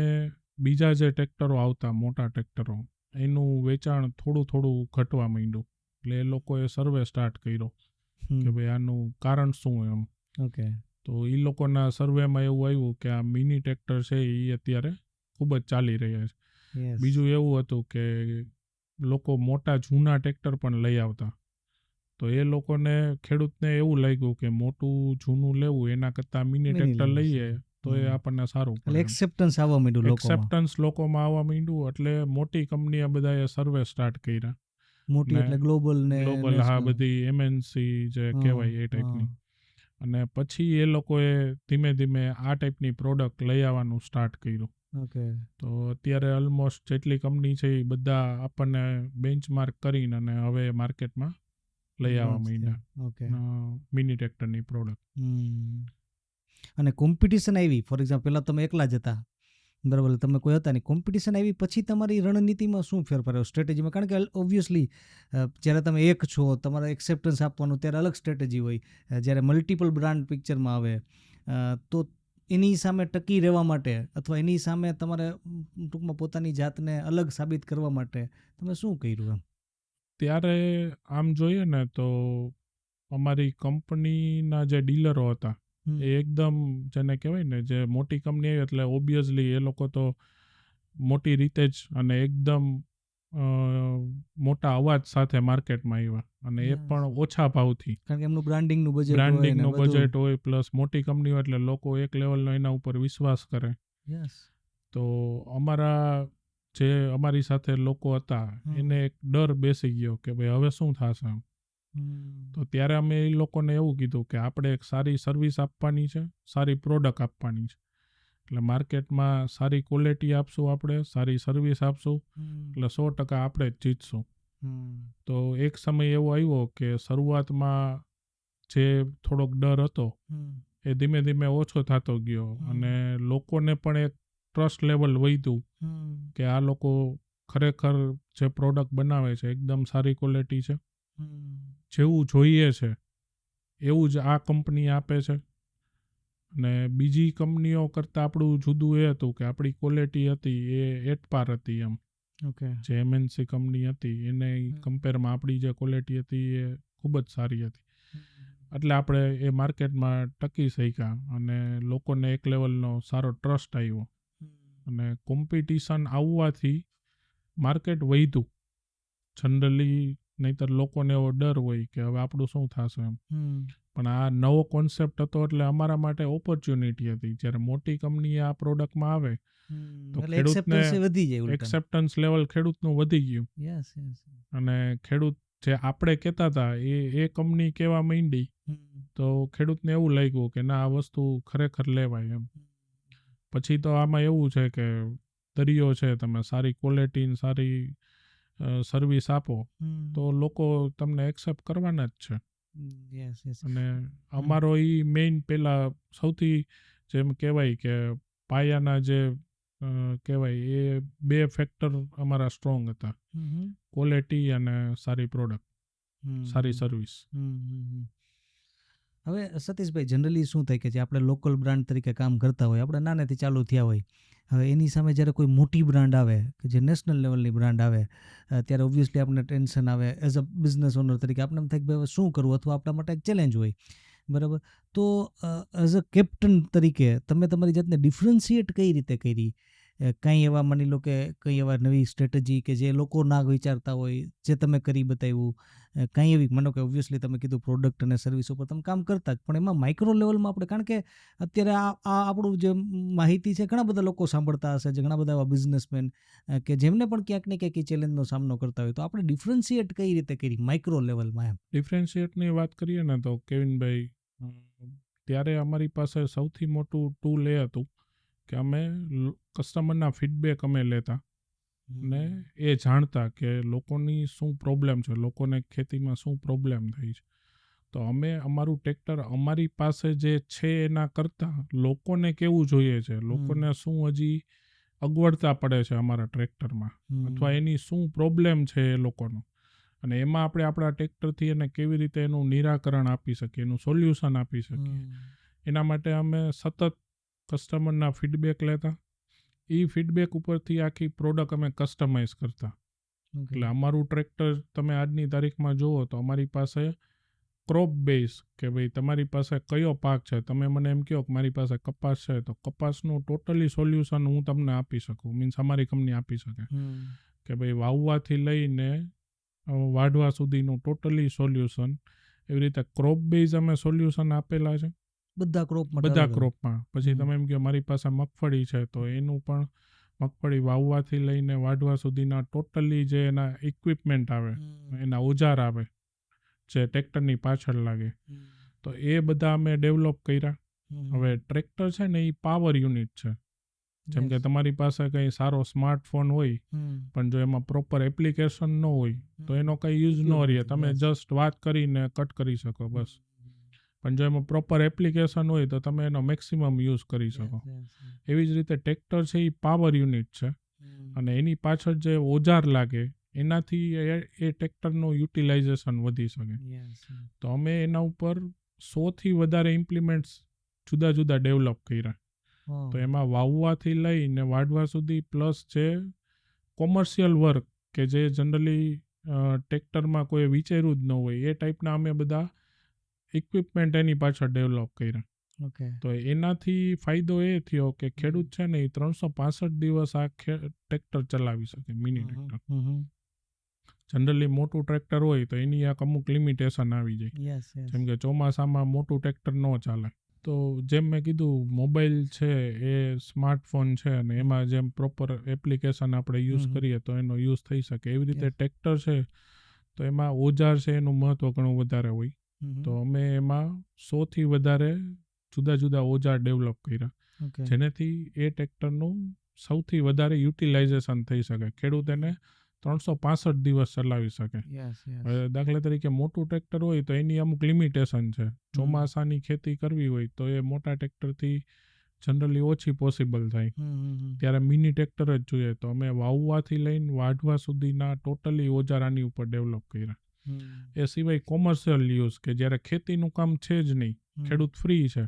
બીજા જે ટ્રેક્ટરો આવતા, મોટા ટ્રેક્ટરો, એનું વેચાણ થોડું થોડું ઘટવા માંડ્યું. એટલે એ લોકોએ સર્વે સ્ટાર્ટ કર્યો કે ભાઈ આનું કારણ શું એમ. ઓકે. તો એ લોકોના સર્વેમાં એવું આવ્યું કે આ મિની ટ્રેક્ટર છે એ અત્યારે ખૂબ જ ચાલી રહ્યા છે. યસ. બીજું એવું હતું કે લોકો મોટા જૂના ટ્રેક્ટર પણ લઈ આવતા. તો એ લોકોને, ખેડૂતને એવું લાગ્યું કે મોટું જૂનું લેવું એના કરતાં મિની ટ્રેક્ટર લઈએ તો એ આપણને સારું એટલે પડે. એક્સેપ્ટન્સ આવવા માંડ્યું લોકોમાં. એક્સેપ્ટન્સ લોકોમાં આવવા માંડ્યું. એટલે મોટી કંપનીએ બધાએ સર્વે સ્ટાર્ટ કર્યા. મોટી ને એટલે ગ્લોબલ ને ગ્લોબલ, હા, national. બધી MNC જે કહેવાય એ ટાઈપની. અને પછી એ લોકોએ ધીમે ધીમે આ ટાઈપની પ્રોડક્ટ લઈ આવવાનું સ્ટાર્ટ કર્યું. ઓકે. તો અત્યારે ઓલમોસ્ટ જેટલી કંપની છે એ બધા આપણને બેન્ચમાર્ક કરીને અને હવે માર્કેટમાં લઈ આવવા માંડ્યા. ઓકે. મિની ટ્રેક્ટરની પ્રોડક્ટ. અને કોમ્પિટિશન આવી, ફોર એક્ઝામ્પલ પહેલાં તમે એકલા જ હતા, બરાબર, તમે કોઈ હતા નહીં, કોમ્પિટિશન આવી પછી તમારી રણનીતિમાં શું ફેરફાર આવ્યો, સ્ટ્રેટેજીમાં? કારણ કે ઓબ્વિયસલી જ્યારે તમે એક છો, તમારે એક્સેપ્ટન્સ આપવાનું ત્યારે અલગ સ્ટ્રેટેજી હોય. જ્યારે મલ્ટિપલ બ્રાન્ડ પિક્ચરમાં આવે તો એની સામે ટકી રહેવા માટે અથવા એની સામે તમારે ટૂંકમાં પોતાની જાતને અલગ સાબિત કરવા માટે તમે શું કર્યું એમ? ત્યારે આમ જોઈએ ને તો અમારી કંપનીના જે ડીલરો હતા એ એકદમ, જેને કહેવાય ને, જે મોટી કંપની આવી એટલે ઓબ્વિયસલી એ લોકો તો મોટી રીતે જ અને એકદમ મોટા અવાજ સાથે માર્કેટમાં આવ્યા. અને એ પણ ઓછા ભાવથી. કારણ કે એમનું બ્રાન્ડિંગનું બજેટ હોય, બ્રાન્ડિંગનું બજેટ હોય, પ્લસ મોટી કંપનીઓ એટલે લોકો એક લેવલનો એના ઉપર વિશ્વાસ કરે. તો અમારી સાથે લોકો હતા એને એક ડર બેસી ગયો કે ભાઈ હવે શું થશે એમ. તો ત્યારે અમે એ લોકોને એવું કીધું કે આપણે એક સારી સર્વિસ આપવાની છે, સારી પ્રોડક્ટ આપવાની છે. એટલે માર્કેટમાં સારી ક્વોલિટી આપશું, આપણે સારી સર્વિસ આપશું, એટલે 100% આપણે જ જીતશું. તો એક સમય એવો આવ્યો કે શરૂઆતમાં જે થોડોક ડર હતો એ ધીમે ધીમે ઓછો થતો ગયો. અને લોકોને પણ એક ટ્રસ્ટ લેવલ વધ્યું કે આ લોકો ખરેખર જે પ્રોડક્ટ બનાવે છે એકદમ સારી ક્વોલિટી છે, જેવું જોઈએ છે એવું જ આ કંપની આપે છે. અને બીજી કંપનીઓ કરતાં આપણું જુદું એ હતું કે આપણી ક્વોલિટી હતી એ એટપાર હતી એમ. જે MNC કંપની હતી એને કમ્પેરમાં આપણી જે ક્વોલિટી હતી એ ખૂબ જ સારી હતી. એટલે આપણે એ માર્કેટમાં ટકી શક્યા અને લોકોને એક લેવલનો સારો ટ્રસ્ટ આવ્યો. અને કોમ્પિટિશન આવવાથી માર્કેટ વધ્યું જનરલી. નહીંતર લોકોને એવો ડર હોય કે હવે આપણું શું થશે એમ. પણ આ નવો કોન્સેપ્ટ હતો એટલે અમારા માટે ઓપોર્ચ્યુનિટી હતી. જ્યારે મોટી કંપની આ પ્રોડક્ટમાં આવે તો ખેડૂતને એક્સેપ્ટન્સ લેવલ ખેડૂતનું વધી ગયું. અને ખેડૂત જે આપણે કહેતા હતા એ કંપની કહેવા માંડી તો ખેડૂતને એવું લાગ્યું કે ના, આ વસ્તુ ખરેખર લેવાય એમ. પછી તો આમાં એવું છે કે દરિયો છે, તમે સારી ક્વોલિટી, સારી સર્વિસ આપો તો લોકો તમને એક્સેપ્ટ કરવાના જ છે. અને અમારો એ મેઇન પહેલા સૌથી જેમ કહેવાય કે પાયાના જે કહેવાય એ 2 ફેક્ટર અમારા સ્ટ્રોંગ હતા, ક્વોલિટી અને સારી પ્રોડક્ટ, સારી સર્વિસ. હવે સતીશભાઈ, જનરલી શું થાય કે જે આપણે લોકલ બ્રાન્ડ તરીકે કામ કરતા હોય, આપણે નાનેથી ચાલુ થયા હોય, હવે એની સામે જ્યારે કોઈ મોટી બ્રાન્ડ આવે કે જે નેશનલ લેવલની બ્રાન્ડ આવે ત્યારે ઓબ્વિયસલી આપણને ટેન્શન આવે. એઝ અ બિઝનેસ ઓનર તરીકે આપણે એમ થાય કે ભાઈ શું કરવું, અથવા આપણા માટે એક ચેલેન્જ હોય, બરાબર. તો એઝ અ કેપ્ટન તરીકે તમે તમારી જાતને ડિફરન્શિએટ કઈ રીતે કરી? કંઈ એવા, માની લો કે કંઈ એવા નવી સ્ટ્રેટેજી કે જે લોકો ના વિચારતા હોય, જે તમે કરી બતાવ્યું, કંઈ એવી, માનો કે ઓબ્વિયસલી તમે કીધું પ્રોડક્ટ અને સર્વિસ ઉપર તમે કામ કરતા જ, પણ એમાં માઇક્રો લેવલમાં આપણે, કારણ કે અત્યારે આ આપણું જે માહિતી છે ઘણા બધા લોકો સાંભળતા હશે, જે ઘણા બધા એવા બિઝનેસમેન કે જેમને પણ ક્યાંક ને ક્યાંક ચેલેન્જનો સામનો કરતા હોય, તો આપણે ડિફરન્શિએટ કઈ રીતે કરી માઇક્રો લેવલમાં એમ? ડિફરન્શિએટની વાત કરીએ ને તો કેવિનભાઈ, ત્યારે અમારી પાસે સૌથી મોટું ટૂલ એ હતું કે અમે કસ્ટમરના ફીડબેક અમે લેતા ને એ જાણતા કે લોકોની શું પ્રોબ્લેમ છે, લોકોને ખેતીમાં શું પ્રોબ્લેમ થઈ છે. તો અમે અમારું ટ્રેક્ટર અમારી પાસે જે છે એના કરતાં લોકોને કેવું જોઈએ છે, લોકોને શું હજી અગવડતા પડે છે અમારા ટ્રેક્ટરમાં, અથવા એની શું પ્રોબ્લેમ છે એ લોકોનો, અને એમાં આપણે આપણા ટ્રેક્ટરથી એને કેવી રીતે એનું નિરાકરણ આપી શકીએ, એનું સોલ્યુશન આપી શકીએ. એના માટે અમે સતત કસ્ટમરના ફીડબેક લેતા, એ ફીડબેક ઉપરથી આખી પ્રોડક્ટ અમે કસ્ટમાઇઝ કરતા. એટલે અમારું ટ્રેક્ટર તમે આજની તારીખમાં જુઓ તો અમારી પાસે ક્રોપ બેઝ, કે ભાઈ તમારી પાસે કયો પાક છે, તમે મને એમ કહો કે મારી પાસે કપાસ છે, તો કપાસનું ટોટલી સોલ્યુશન હું તમને આપી શકું, મીન્સ અમારી કંપની આપી શકે, કે ભાઈ વાવવાથી લઈને વાઢવા સુધીનું ટોટલી સોલ્યુશન. એવી રીતે ક્રોપ બેઝ અમે સોલ્યુશન આપેલા છે બધા ક્રોપમાં. પછી તમે એમ કહો મારી પાસે મગફળી છે, તો એનું પણ મગફળી વાવવાથી લઈને વાઢવા સુધીના ટોટલી જે એના ઇક્વિપમેન્ટ આવે, એના ઓજાર આવે જે ટ્રેક્ટરની પાછળ લાગે, તો એ બધા અમે ડેવલપ કર્યા. હવે ટ્રેક્ટર છે ને એ પાવર યુનિટ છે. જેમ કે તમારી પાસે કંઈ સારો સ્માર્ટફોન હોય, પણ જો એમાં પ્રોપર એપ્લિકેશન ન હોય તો એનો કંઈ યુઝ ન રહે, તમે જસ્ટ વાત કરીને કટ કરી શકો બસ. પણ જો એમાં પ્રોપર એપ્લિકેશન હોય તો તમે એનો મેક્સિમમ યુઝ કરી શકો. એવી જ રીતે ટ્રેક્ટર છે એ પાવર યુનિટ છે, અને એની પાછળ જે ઓજાર લાગે એનાથી એ ટ્રેક્ટરનું યુટિલાઇઝેશન વધી શકે. તો અમે એના ઉપર 100થી વધારે ઇમ્પ્લિમેન્ટ્સ જુદા જુદા ડેવલપ કર્યા. તો એમાં વાવવાથી લઈને વાઢવા સુધી, પ્લસ જે કોમર્શિયલ વર્ક કે જે જનરલી ટ્રેક્ટરમાં કોઈ વિચાર્યું જ ન હોય, એ ટાઈપના અમે બધા ઇક્વિપમેન્ટ એની પાછળ ડેવલપ કર્યા. તો એનાથી ફાયદો એ થયો કે ખેડૂત છે ને એ 365 દિવસ આ ટ્રેક્ટર ચલાવી શકે, મિની ટ્રેક્ટર. જનરલી મોટું ટ્રેક્ટર હોય તો એની અમુક લિમિટેશન આવી જાય, જેમ કે ચોમાસામાં મોટું ટ્રેક્ટર ન ચાલે. તો જેમ મેં કીધું, મોબાઈલ છે એ સ્માર્ટફોન છે, અને એમાં જેમ પ્રોપર એપ્લિકેશન આપણે યુઝ કરીએ તો એનો યુઝ થઈ શકે. એવી રીતે ટ્રેક્ટર છે તો એમાં ઓજાર છે એનું મહત્વ ઘણું વધારે હોય. તો અમે એમાં 100થી વધારે જુદા જુદા ઓજાર ડેવલપ કર્યા, જેનેથી એ ટ્રેક્ટરનું સૌથી વધારે યુટિલાઇઝેશન થઈ શકે, ખેડૂત એને 365 દિવસ ચલાવી શકે. દાખલા તરીકે મોટું ટ્રેક્ટર હોય તો એની અમુક લિમિટેશન છે. ચોમાસાની ખેતી કરવી હોય તો એ મોટા ટ્રેક્ટરથી જનરલી ઓછી પોસિબલ થાય, ત્યારે મિની ટ્રેક્ટર જ જોઈએ. તો અમે વાવવાથી લઈને વાઢવા સુધીના ટોટલી ઓજાર આની ઉપર ડેવલપ કર્યા. એ સિવાય કોમર્શિયલ યુઝ, કે જ્યારે ખેતીનું કામ છે જ નહીં, ખેડૂત ફ્રી છે,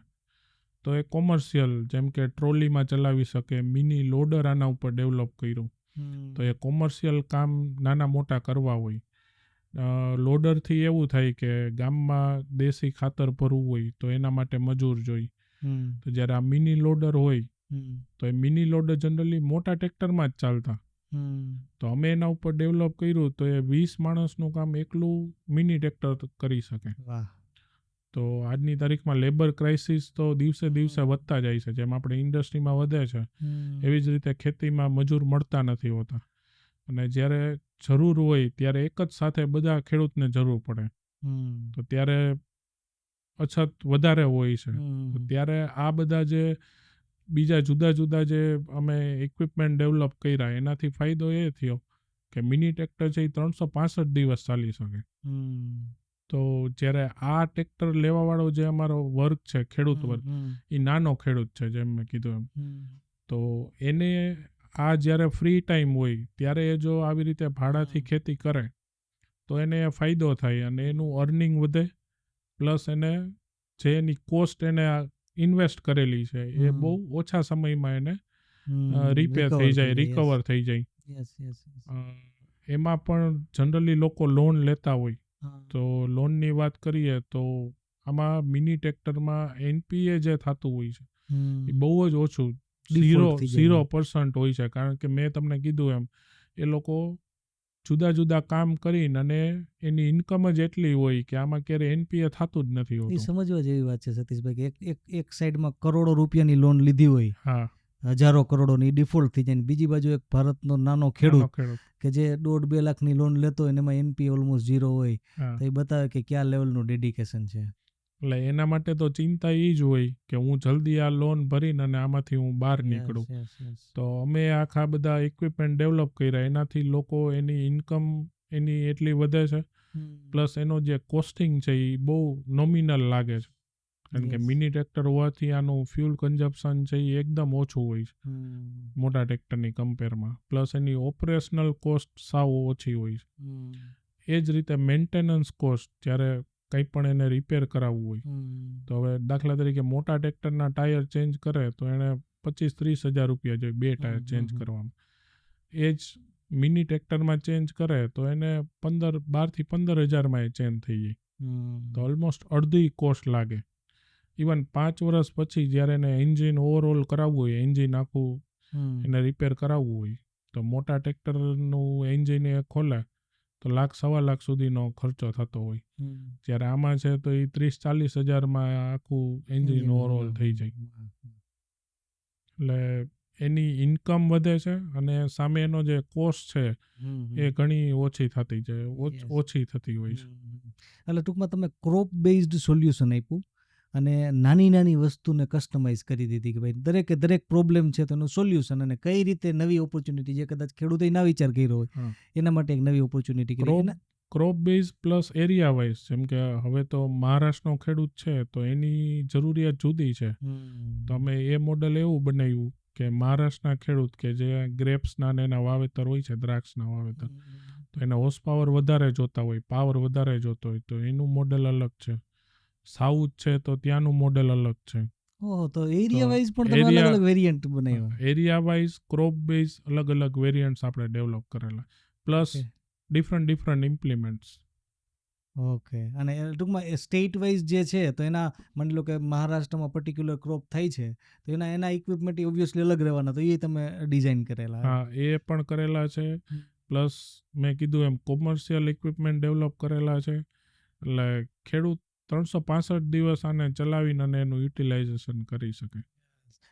તો એ કોમર્શિયલ જેમ કે ટ્રોલીમાં ચલાવી શકે, મિની લોડર આના ઉપર ડેવલપ કર્યું. તો એ કોમર્શિયલ કામ નાના મોટા કરવા હોય. લોડરથી એવું થાય કે ગામમાં દેશી ખાતર ભરવું હોય તો એના માટે મજૂર જોઈ. તો જ્યારે આ મિની લોડર હોય તો એ મિની લોડર જનરલી મોટા ટ્રેક્ટરમાં જ ચાલતા. તો અમે એના ઉપર ડેવલપ કર્યું તો એ 20 માણસનું કામ એકલું મિની ટ્રેક્ટર કરી શકે. તો આજની તારીખમાં લેબર ક્રાઇસિસ તો દિવસે દિવસે વધતા જાય છે. જેમ આપણે ઇન્ડસ્ટ્રીમાં વધે છે એવી જ રીતે ખેતીમાં મજૂર મળતા નથી હોતા, અને જ્યારે જરૂર હોય ત્યારે એક જ સાથે બધા ખેડૂતને જરૂર પડે, તો ત્યારે અછત વધારે હોય છે. તો ત્યારે આ બધા જે બીજા જુદા જુદા જે અમે ઇક્વિપમેન્ટ ડેવલપ કર્યા, એનાથી ફાયદો એ થયો કે મિની ટ્રેક્ટર છે એ 365 દિવસ ચાલી શકે. તો જ્યારે આ ટ્રેક્ટર લેવાવાળો જે અમારો વર્ગ છે, ખેડૂત વર્ગ, એ નાનો ખેડૂત છે જેમ મેં કીધું એમ, તો એને આ જ્યારે ફ્રી ટાઈમ હોય ત્યારે એ જો આવી રીતે ભાડાથી ખેતી કરે તો એને ફાયદો થાય, અને એનું અર્નિંગ વધે, પ્લસ એને જે એની કોસ્ટ એને ઇન્વેસ્ટ કરેલી છે એ બહુ ઓછા સમયમાં એને રિપેર થઈ જાય, રિકવર થઈ જાય. એમાં પણ જનરલી લોકો લોન લેતા હોય, તો લોનની વાત કરીએ તો આમાં મિની ટ્રેક્ટરમાં NPA જે થતું હોય છે એ બહુ જ ઓછું, 0% હોય છે. કારણ કે મેં તમને કીધું એમ, એ લોકો જુદા જુદા કામ કરીને અને એની ઇન્કમ જ એટલી હોય કે આમાં ક્યારે NPA થતું જ નથી હોતું. એ સમજવા જેવી વાત છે સતીશભાઈ, કે એક સાઈડમાં કરોડો રૂપિયાની લોન લીધી હોય, હજારો કરોડોની ડિફોલ્ટ થઈ જાય, બીજી બાજુ એક ભારતનો નાનો ખેડૂત કે જે 1.5-2 લાખની લોન લેતો હોય એમાં NPA ઓલમોસ્ટ 0 હોય, તો એ બતાવે કે કયા લેવલનું ડેડિકેશન છે. એટલે એના માટે તો ચિંતા એ જ હોય કે હું જલ્દી આ લોન ભરીને અને આમાંથી હું બહાર નીકળું. તો અમે આખા બધા ઇક્વિપમેન્ટ ડેવલપ કર્યા, એનાથી લોકો એની ઇન્કમ એની એટલી વધે છે, પ્લસ એનો જે કોસ્ટિંગ છે એ બહુ નોમિનલ લાગે છે. કારણ કે Yes. મિની ટ્રેક્ટર હોવાથી આનું ફ્યુલ કન્ઝપ્શન છે એ એકદમ ઓછું હોય છે મોટા ટ્રેક્ટરની કમ્પેરમાં. પ્લસ એની ઓપરેશનલ કોસ્ટ સાવ ઓછી હોય છે. એ જ રીતે મેન્ટેનન્સ કોસ્ટ, જ્યારે કંઈ પણ એને રિપેર કરાવવું હોય તો હવે દાખલા તરીકે મોટા ટ્રેક્ટરના ટાયર ચેન્જ કરે તો એને 25-30 હજાર રૂપિયા જોઈએ 2 ટાયર ચેન્જ કરવામાં. એ જ મિની ટ્રેક્ટરમાં ચેન્જ કરે તો એને 12 થી 15 હજારમાં એ ચેન્જ થઈ જાય. તો ઓલમોસ્ટ અડધી કોસ્ટ લાગે. ઇવન 5 વર્ષ પછી જ્યારે એને એન્જિન ઓવરઓલ કરાવવું હોય, એન્જિન આખું એને રિપેર કરાવવું હોય તો મોટા ટ્રેક્ટરનું એન્જિન એ ખોલે તો 1,00,000-1.25 લાખ સુધીનો ખર્ચો થતો હોય. જ્યારે આમાં છે તો એ 30-40 હજારમાં આખું એન્જિન ઓવરઓલ થઈ જાય. એટલે એની ઇન્કમ વધે છે અને સામે એનો જે કોસ્ટ છે એ ઘણી ઓછી થતી છે, ઓછી થતી હોય છે. એટલે ટૂંકમાં તમે ક્રોપ બેઝડ સોલ્યુશન આપ્યું અને નાની નાની વસ્તુને કસ્ટમાઇઝ કરી દીધી કે ભાઈ દરેક પ્રોબ્લેમ છે તો એનું સોલ્યુશન, અને કઈ રીતે નવી ઓપોર્ચ્યુનિટી જે કદાચ ખેડૂતે ના વિચાર કર્યો હોય એના માટે એક નવી ઓપોર્ચ્યુનિટી કરી. Crop base plus area wise, જેમ કે હવે તો મહારાષ્ટ્રનો ખેડૂત છે તો એની જરૂરિયાત જુદી છે. તો અમે એ મોડેલ એવું બનાવ્યું કે મહારાષ્ટ્રના ખેડૂત કે જે ગ્રેપ્સના ને એના વાવેતર હોય છે, દ્રાક્ષના વાવેતર, તો એના હોર્સ પાવર વધારે જોતા હોય, પાવર વધારે જોતો હોય તો એનું મોડેલ અલગ છે. સાઉથ છે તો ત્યાંનું મોડેલ અલગ છે. તો એરિયા વાઇઝ પણ તમે અલગ અલગ વેરિયન્ટ બનાવ્યા. એરિયા વાઇઝ ક્રોપ બેઝ અલગ અલગ વેરિયન્ટ્સ આપણે ડેવલપ કરેલા, પ્લસ ડિફરન્ટ ઇમ્પ્લિમેન્ટ્સ. ઓકે. અને ટૂંકમાં સ્ટેટ વાઇઝ જે છે તો એના માની લો કે મહારાષ્ટ્રમાં પર્ટિક્યુલર ક્રોપ થાય છે તો એના ઇક્વિપમેન્ટ ઓબ્વિયસલી અલગ રહેવાના, તો એ તમે ડિઝાઇન કરેલા. હા, એ પણ કરેલા છે. પ્લસ મેં કીધું એમ કોમર્શિયલ ઇક્વિપમેન્ટ ડેવલપ કરેલા છે. એટલે ખેડૂત 365 દિવસ આને ચલાવીને અને એનું યુટિલાઇઝેશન કરી શકે.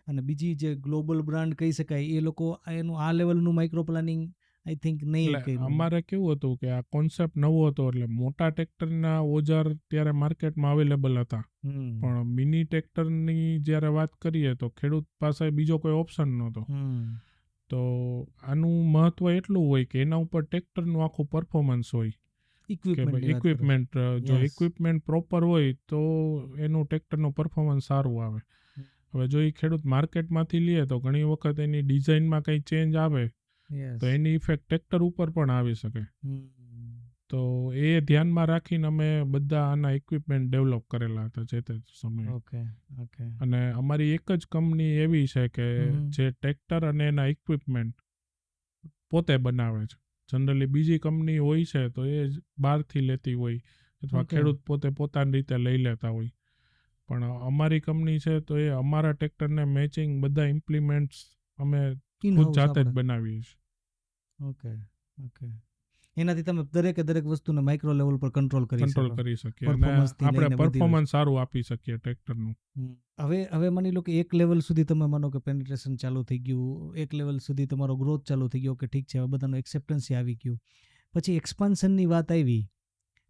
અને બીજી જે ગ્લોબલ બ્રાન્ડ કહી શકાય એ લોકો એનું આ લેવલનું માઇક્રો પ્લાનિંગ આઈ થિંક નહીં કર્યું. અમારે કેવું હતું કે આ કોન્સેપ્ટ નવો હતો, એટલે મોટા ટ્રેક્ટરના ઓજાર ત્યારે માર્કેટમાં અવેલેબલ હતા, પણ મિની ટ્રેક્ટરની જ્યારે વાત કરીએ તો ખેડૂત પાસે બીજો કોઈ ઓપ્શન નહોતો. તો આનું મહત્વ એટલું હોય કે એના ઉપર ટ્રેક્ટરનું આખું પરફોર્મન્સ હોય. ઇક્વિપમેન્ટ, જો ઇક્વિપમેન્ટ પ્રોપર હોય તો એનું ટ્રેક્ટરનું પરફોર્મન્સ સારું આવે. હવે જો એ ખેડૂત માર્કેટમાંથી લે તો ઘણી વખત એની ડિઝાઇનમાં કંઈ ચેન્જ આવે તો એની ઇફેક્ટ ટ્રેક્ટર ઉપર પણ આવી શકે. તો એ ધ્યાનમાં રાખીને અમે બધા આના ઇક્વિપમેન્ટ ડેવલપ કરેલા હતા જે તે સમયે. અને અમારી એક જ કંપની એવી છે કે જે ટ્રેક્ટર અને એના ઇક્વિપમેન્ટ પોતે બનાવે છે. જનરલી બીજી કંપની હોય છે તો એ બહારથી લેતી હોય અથવા ખેડૂત પોતે પોતાની રીતે લઈ લેતા હોય. પણ અમારી કંપની છે તો એ અમારા ટ્રેક્ટરને મેચિંગ બધા ઇમ્પ્લિમેન્ટ્સ અમે ખુદ જાતે જ બનાવીએ છીએ. ઓકે. એનાથી તમે દરેક વસ્તુને માઇક્રો લેવલ પર કંટ્રોલ કરી શકીએ અને આપણે પરફોર્મન્સ સારું આપી શકીએ ટ્રેક્ટરનું. હવે માની લો કે એક લેવલ સુધી તમે માનો કે પેનિટ્રેશન ચાલુ થઈ ગયું, એક લેવલ સુધી તમારો ગ્રોથ ચાલુ થઈ ગયો કે ઠીક છે હવે બધાનું એક્સેપ્ટન્સ આવી ગયું, પછી એક્સપાન્શનની વાત આવી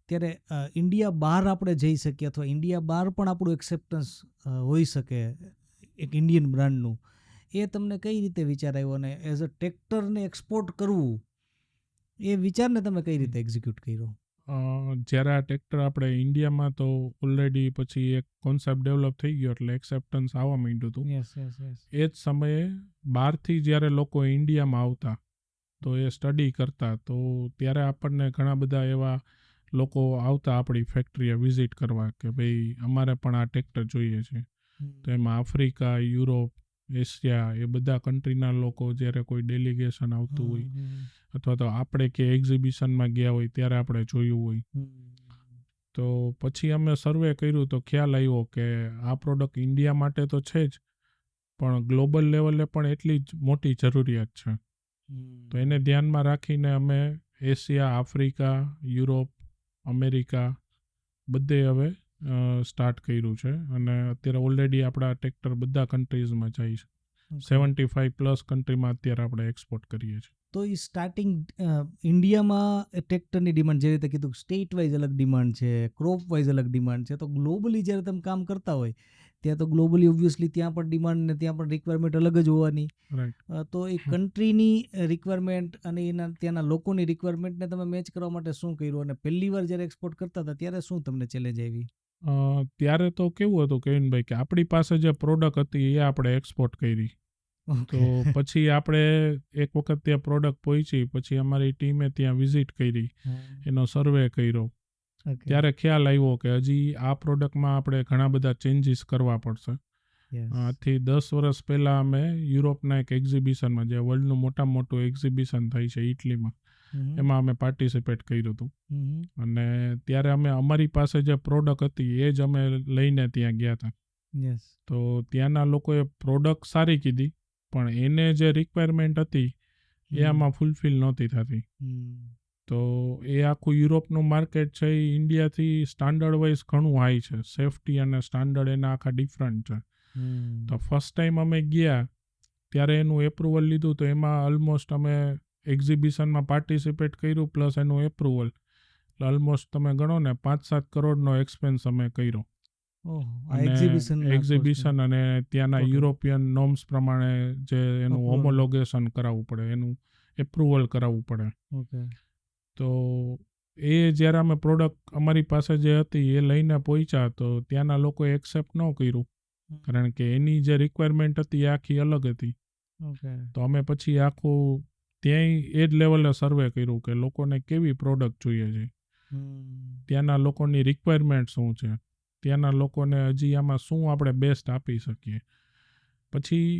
ત્યારે ઇન્ડિયા બહાર આપણે જઈ શકીએ અથવા ઇન્ડિયા બહાર પણ આપણું એક્સેપ્ટન્સ હોઈ શકે એક ઇન્ડિયન બ્રાન્ડનું, એ તમને કઈ રીતે વિચાર આવ્યો અને એઝ અ ટ્રેક્ટરને એક્સપોર્ટ કરવું એ વિચારને તમે કઈ રીતે એક્ઝિક્યુટ કર્યો? જ્યારે આ ટ્રેક્ટર આપણે ઇન્ડિયામાં તો ઓલરેડી પછી એક કોન્સેપ્ટ ડેવલપ થઈ ગયો એટલે એક્સેપ્ટન્સ આવવા માંડ્યું હતું. એ જ સમયે બહારથી જ્યારે લોકો ઇન્ડિયામાં આવતા તો એ સ્ટડી કરતા, તો ત્યારે આપણને ઘણા બધા એવા લોકો આવતા આપણી ફેક્ટરીએ વિઝિટ કરવા કે ભાઈ અમારે પણ આ ટ્રેક્ટર જોઈએ છે. તો એમાં આફ્રિકા, યુરોપ, એશિયા એ બધા કન્ટ્રીના લોકો જ્યારે કોઈ ડેલિગેશન આવતું હોય અથવા તો આપણે કે એક્ઝિબિશનમાં ગયા હોય ત્યારે આપણે જોયું હોય, તો પછી અમે સર્વે કર્યું તો ખ્યાલ આવ્યો કે આ પ્રોડક્ટ ઇન્ડિયા માટે તો છે જ, પણ ગ્લોબલ લેવલે પણ એટલી જ મોટી જરૂરિયાત છે. તો એને ધ્યાનમાં રાખીને અમે એશિયા, આફ્રિકા, યુરોપ, અમેરિકા બધે હવે સ્ટાર્ટ કર્યું છે અને અત્યારે ઓલરેડી આપણા ટ્રેક્ટર બધા કન્ટ્રીઝમાં જાય છે. 75+ કન્ટ્રીમાં અત્યારે આપણે એક્સપોર્ટ કરીએ છીએ. તો એ સ્ટાર્ટિંગ ઇન્ડિયામાં ટ્રેક્ટરની ડિમાન્ડ જે રીતે કીધું સ્ટેટ વાઇઝ અલગ ડિમાન્ડ છે, ક્રોપ વાઇઝ અલગ ડિમાન્ડ છે, તો ગ્લોબલી જ્યારે તમે કામ કરતા હોય ત્યાં તો ગ્લોબલી ઓબ્વિયસલી ત્યાં પણ ડિમાન્ડ ને ત્યાં પણ રિક્વાયરમેન્ટ અલગ જ હોવાની. તો એ કન્ટ્રીની રિક્વાયરમેન્ટ અને એના ત્યાંના લોકોની રિક્વાયરમેન્ટને તમે મેચ કરવા માટે શું કર્યું અને પહેલી વાર જ્યારે એક્સપોર્ટ કરતા હતા ત્યારે શું તમને ચેલેન્જ આવી? ત્યારે તો કેવું હતું કેવિનભાઈ કે આપણી પાસે જે પ્રોડક્ટ હતી એ આપણે એક્સપોર્ટ કરી. તો પછી આપણે એક વખત ત્યાં પ્રોડક્ટ પહોંચી, પછી અમારી ટીમે ત્યાં વિઝિટ કરી, એનો સર્વે કર્યો. ત્યારે ખ્યાલ આવ્યો કે હજી આ પ્રોડક્ટમાં આપણે ઘણા બધા ચેન્જીસ કરવા પડશે. આજથી 10 વર્ષ પહેલાં અમે યુરોપના એક એક્ઝિબિશનમાં, જે વર્લ્ડનું મોટામાં મોટું એક્ઝિબિશન થાય છે ઇટલીમાં, એમાં અમે પાર્ટિસિપેટ કર્યું હતું. અને ત્યારે અમે અમારી પાસે જે પ્રોડક્ટ હતી એ જ અમે લઈને ત્યાં ગયા હતા. તો ત્યાંના લોકોએ પ્રોડક્ટ સારી કીધી, પણ એને જે રિક્વાયરમેન્ટ હતી એ આમાં ફૂલફિલ નહોતી થતી. તો એ આખું યુરોપનું માર્કેટ છે એ ઇન્ડિયાથી સ્ટાન્ડર્ડ વાઇઝ ઘણું હાઈ છે. સેફટી અને સ્ટાન્ડર્ડ એના આખા ડિફરન્ટ છે. તો ફર્સ્ટ ટાઈમ અમે ગયા ત્યારે એનું એપ્રુવલ લીધું, તો એમાં ઓલમોસ્ટ અમે એક્ઝિબિશનમાં પાર્ટિસિપેટ કર્યું પ્લસ એનું એપ્રુવલ, ઓલમોસ્ટ તમે ગણો ને 5-7 કરોડનો એક્સપેન્સ અમે કર્યો. એક્ઝિબિશન અને ત્યાંના યુરોપિયન નોર્મ્સ પ્રમાણે જે એનું હોમોલોગેશન કરાવવું પડે, એનું એપ્રુવલ કરાવવું પડે. તો એ જ્યારે અમે પ્રોડક્ટ અમારી પાસે જે હતી એ લઈને પહોંચ્યા તો ત્યાંના લોકોએ એક્સેપ્ટ ન કર્યું, કારણ કે એની જે રિક્વાયરમેન્ટ હતી એ આખી અલગ હતી. તો અમે પછી આખું ત્યાંય એ જ લેવલે સર્વે કર્યું કે લોકોને કેવી પ્રોડક્ટ જોઈએ છે, ત્યાંના લોકોની રિક્વાયરમેન્ટ શું છે, ત્યાંના લોકોને હજી આમાં શું આપણે બેસ્ટ આપી શકીએ. પછી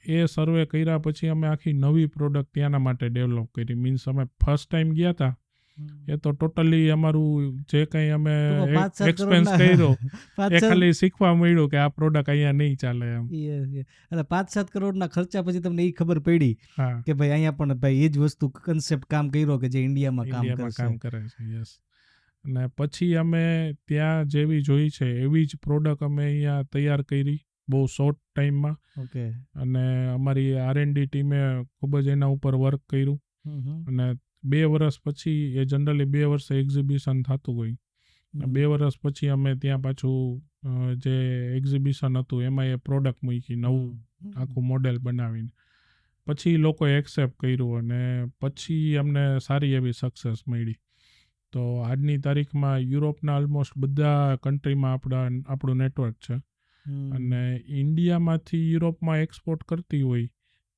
એ સર્વે કર્યા પછી અમે આખી નવી પ્રોડક્ટ ત્યાંના માટે ડેવલપ કરી. મીન્સ અમે ફર્સ્ટ ટાઈમ ગયા હતા એ તો ટોટલી અમારું જે કંઈ અમે એક્સપેન્સ કર્યો એ ખાલી શીખવા મળ્યું કે આ પ્રોડક્ટ અહીંયા નહીં ચાલે એમ. એટલે 5-7 કરોડના ખર્ચા પછી તમને એ ખબર પડી કે ભાઈ અહીંયા પણ ભાઈ એ જ વસ્તુ કન્સેપ્ટ કામ કર્યો કે જે ઇન્ડિયામાં કામ કરે છે. યસ. અને પછી અમે ત્યાં જેવી જોઈ છે એવી જ પ્રોડક્ટ અમે અહીંયા તૈયાર કરી બહુ શોર્ટ ટાઈમમાં. અને અમારી R&D ટીમે ખૂબ જ એના ઉપર વર્ક કર્યું. અને 2 વર્ષ પછી, એ જનરલી 2 વર્ષે એક્ઝિબિશન થતું હોય, 2 વર્ષ પછી અમે ત્યાં પાછું જે એક્ઝિબિશન હતું એમાં એ પ્રોડક્ટ મૂકી, નવું આખું મોડેલ બનાવીને. પછી લોકોએ એક્સેપ્ટ કર્યું અને પછી અમને સારી એવી સક્સેસ મળી. તો આજની તારીખમાં યુરોપના ઓલમોસ્ટ બધા કન્ટ્રીમાં આપણું નેટવર્ક છે. અને ઇન્ડિયામાંથી યુરોપમાં એક્સપોર્ટ કરતી હોય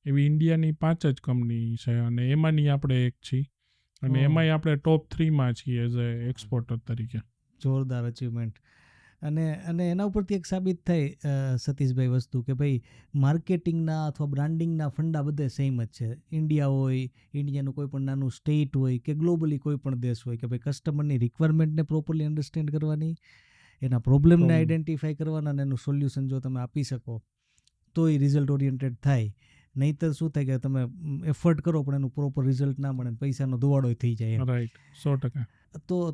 એવી ઇન્ડિયાની 5 જ કંપની છે અને એમાંની આપણે એક છીએ. અને એમાંય આપણે ટોપ 3માં છીએ એઝ એ એક્સપોર્ટર તરીકે. જોરદાર અચીવમેન્ટ. અને એના ઉપરથી એક સાબિત થાય સતીશભાઈ વસ્તુ કે ભાઈ માર્કેટિંગના અથવા બ્રાન્ડિંગના ફંડા બધે સેમ જ છે. ઇન્ડિયા હોય, ઇન્ડિયાનું કોઈ પણ નાનું સ્ટેટ હોય કે ગ્લોબલી કોઈ પણ દેશ હોય, કે ભાઈ કસ્ટમરની રિક્વાયરમેન્ટને પ્રોપરલી અન્ડરસ્ટેન્ડ કરવાની, એના પ્રોબ્લેમને આઈડેન્ટિફાઈ કરવાના અને એનું સોલ્યુશન જો તમે આપી શકો તો એ રિઝલ્ટ ઓરિએન્ટેડ થાય. નહીંતર શું થાય કે તમે એફર્ટ કરો પણ એનું પ્રોપર રિઝલ્ટ ના મળે, પૈસાનો દુવાડો થઈ જાય. રાઈટ, 100%.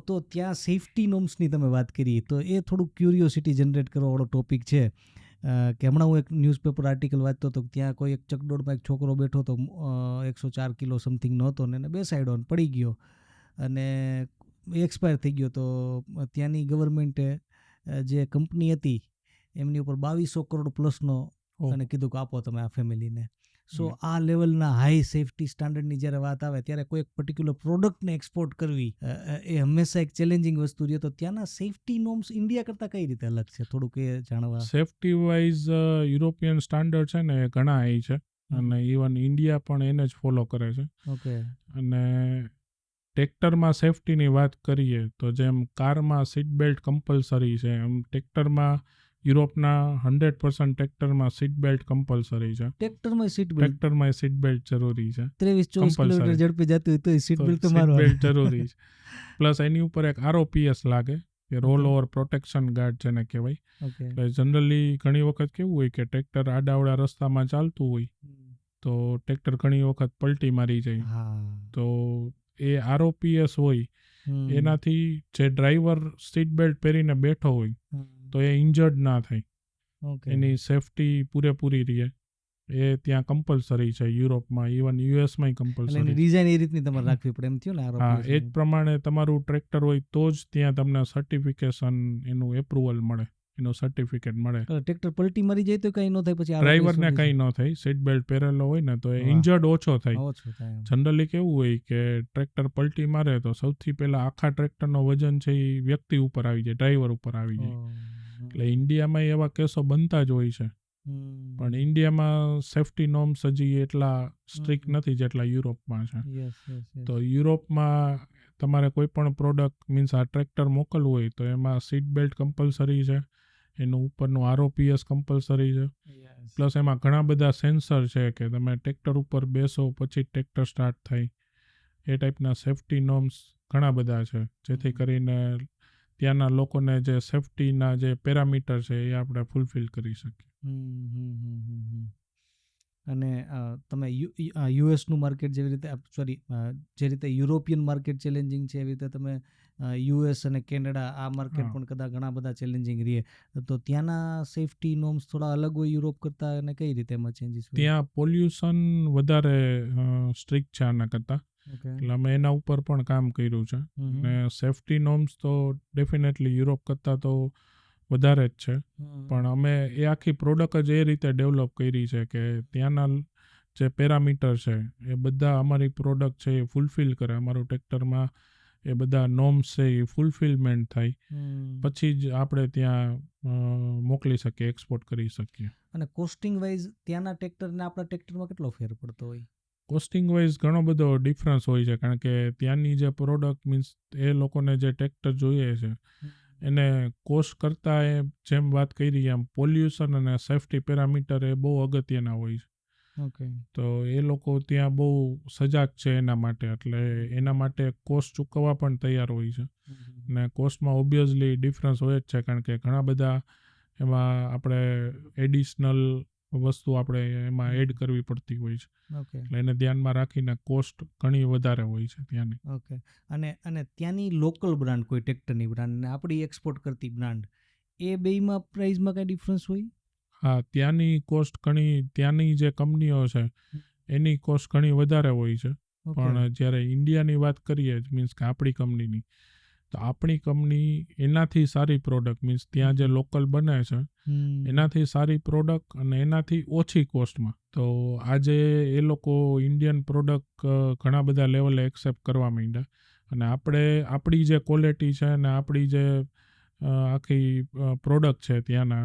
તો ત્યાં સેફટી નોર્મ્સની તમે વાત કરી તો એ થોડુંક ક્યુરિયોસિટી જનરેટ કરવાવાળો ટોપિક છે. કે હમણાં હું એક ન્યૂઝપેપર આર્ટિકલ વાંચતો હતો, ત્યાં કોઈ એક ચકડોળમાં એક છોકરો બેઠો હતો, 104 કિલો સમથિંગનો હતો ને એને બેસાડ્યો અને પડી ગયો અને એક્સપાયર થઈ ગયો. તો ત્યાંની ગવર્મેન્ટે જે કંપની હતી એમની ઉપર 2200 કરોડ પ્લસનો અને કીધું કે આપો તમે આ ફેમિલીને. સો આ લેવલના હાઈ સેફટી સ્ટાન્ડર્ડની જ્યારે વાત આવે ત્યારે કોઈ એક પર્ટિક્યુલર પ્રોડક્ટને એક્સપોર્ટ કરવી એ હંમેશા એક ચેલેન્જિંગ વસ્તુ છે. તો ત્યાંના સેફટી નોર્મ્સ ઇન્ડિયા કરતાં કઈ રીતે અલગ છે, થોડુંક એ જાણવા. સેફટી વાઇઝ યુરોપિયન સ્ટાન્ડર્ડ છે ને એ ઘણા હાઈ છે અને ઇવન ઇન્ડિયા પણ એને જ ફોલો કરે છે. અને ટ્રેક્ટરમાં સેફટીની વાત કરીએ તો જેમ કારમાં સીટ બેલ્ટ કમ્પલસરી છે, એમ ટ્રેક્ટરમાં યુરોપના 100% ટ્રેક્ટરમાં સીટ બેલ્ટ કમ્પલસરી છે. ટ્રેક્ટરમાં સીટ બેલ્ટ જરૂરી છે. 23-24 કિલોમીટર ઝડપે જતું હોય તો સીટ બેલ્ટ જરૂરી છે. પ્લસ એની ઉપર એક ROPS લાગે કે રોલ ઓવર પ્રોટેક્શન ગાર્ડ જેને કહેવાય. જનરલી ઘણી વખત કેવું હોય કે ટ્રેક્ટર આડાવડા રસ્તામાં ચાલતું હોય તો ટ્રેક્ટર ઘણી વખત પલટી મારી જાય. તો એ ROPS હોય એનાથી જે ડ્રાઈવર સીટ બેલ્ટ પહેરીને બેઠો હોય તો એ ઇન્જર્ડ ના થાય, એની સેફટી પૂરેપૂરી રહે. એ ત્યાં કમ્પલસરી છે યુરોપમાં, ઇવન યુએસમાં કમ્પલસરી. ડિઝાઇન એ રીતની તમારે રાખવી પડે એમ થયું ને. હા, એ જ પ્રમાણે તમારું ટ્રેક્ટર હોય તો જ ત્યાં તમને સર્ટિફિકેશન એનું એપ્રુવલ મળે. એનું સર્ટિફિકેટ મળે. ટ્રેક્ટર પલટી મારી જાય તો કંઈ ન થાય પછી ડ્રાઈવરને કંઈ ન થાય, સીટ બેલ્ટ પહેરેલો હોય ને તો એ ઇન્જર્ડ ઓછો થાય. ઓછો થાય. જનરલી કેવું હોય કે ટ્રેક્ટર પલટી મારે તો સૌથી પહેલા આખા ટ્રેક્ટરનો વજન છે એ વ્યક્તિ ઉપર આવી જાય, ડ્રાઈવર ઉપર આવી જાય. એટલે ઇન્ડિયામાં એવા કેસો બનતા જ હોય છે, પણ ઇન્ડિયામાં સેફ્ટી નોર્મ્સ હજી એટલા સ્ટ્રિક્ટ નથી જેટલા યુરોપમાં છે. તો યુરોપમાં તમારે કોઈ પણ પ્રોડક્ટ મીન્સ આ ટ્રેક્ટર મોકલવું હોય તો એમાં સીટ બેલ્ટ કમ્પલસરી છે, એનું ઉપરનું ROPS કમ્પલસરી છે, પ્લસ એમાં ઘણા બધા સેન્સર છે કે તમે ટ્રેક્ટર ઉપર બેસો પછી ટ્રેક્ટર સ્ટાર્ટ થાય. એ ટાઈપના સેફ્ટી નોર્મ્સ ઘણા બધા છે, જેથી કરીને ત્યાંના લોકોને જે સેફ્ટીના જે પેરામીટર છે એ આપણે ફૂલફિલ કરી શકીએ. અને તમે યુએસનું માર્કેટ જેવી રીતે જે રીતે યુરોપિયન માર્કેટ ચેલેન્જિંગ છે એવી રીતે તમે યુએસ અને કેનેડા આ માર્કેટ પણ કદાચ ઘણા બધા ચેલેન્જિંગ રહે, તો ત્યાંના સેફ્ટી નોર્મ્સ થોડા અલગ હોય યુરોપ કરતાં, અને કઈ રીતે એમાં ચેન્જીસ હોય? ત્યાં પોલ્યુશન વધારે સ્ટ્રિક્ટ છે આના કરતાં, એટલે અમે એના ઉપર પણ કામ કર્યું છે. અને સેફ્ટી નોર્મ્સ તો ડેફિનેટલી યુરોપ કરતાં તો વધારે જ છે, પણ અમે એ આખી પ્રોડક્ટ જ એ રીતે ડેવલપ કરી છે કે ત્યાંના જે પેરામીટર છે એ બધા અમારી પ્રોડક્ટ છે એ ફૂલફિલ કરે. અમારું ટ્રેક્ટરમાં એ બધા નોર્મ્સ છે એ ફૂલફિલમેન્ટ થાય પછી જ આપણે ત્યાં મોકલી શકીએ, એક્સપોર્ટ કરી શકીએ. અને કોસ્ટિંગ વાઇઝ ત્યાંના ટ્રેક્ટરને આપણા ટ્રેક્ટરમાં કેટલો ફેર પડતો હોય? કોસ્ટિંગ વાઇઝ ઘણો બધો ડિફરન્સ હોય છે, કારણ કે ત્યાંની જે પ્રોડક્ટ મીન્સ એ લોકોને જે ટ્રેક્ટર જોઈએ છે એને કોસ્ટ કરતાં એ જેમ વાત કરી એમ પોલ્યુશન અને સેફ્ટી પેરામીટર એ બહુ અગત્યના હોય છે. તો એ લોકો ત્યાં બહુ સજાગ છે એના માટે, એટલે એના માટે કોસ્ટ ચૂકવવા પણ તૈયાર હોય છે. અને કોસ્ટમાં ઓબ્વિયસલી ડિફરન્સ હોય જ છે, કારણ કે ઘણા બધા એમાં આપણે એડિશનલ વસ્તુ આપણે એમાં એડ કરવી પડતી હોય છે. એટલે એને ધ્યાનમાં રાખીને કોસ્ટ ઘણી વધારે હોય છે ત્યાંની. અને ત્યાંની લોકલ બ્રાન્ડ, કોઈ ટ્રેક્ટરની બ્રાન્ડ ને આપણી એક્સપોર્ટ કરતી બ્રાન્ડ, એ બેયમાં પ્રાઇસમાં કઈ ડિફરન્સ હોય? હા, ત્યાંની કોસ્ટ ઘણી, ત્યાંની જે કંપનીઓ છે એની કોસ્ટ ઘણી વધારે હોય છે. પણ જ્યારે ઇન્ડિયાની વાત કરીએ મીન્સ કે આપણી કંપનીની, તો આપણી કંપની એનાથી સારી પ્રોડક્ટ મીન્સ ત્યાં જે લોકલ બને છે એનાથી સારી પ્રોડક્ટ અને એનાથી ઓછી કોસ્ટમાં. તો આજે એ લોકો ઇન્ડિયન પ્રોડક્ટ ઘણા બધા લેવલે એક્સેપ્ટ કરવા માંડ્યા, અને આપણે આપણી જે ક્વોલિટી છે અને આપણી જે આખી પ્રોડક્ટ છે ત્યાંના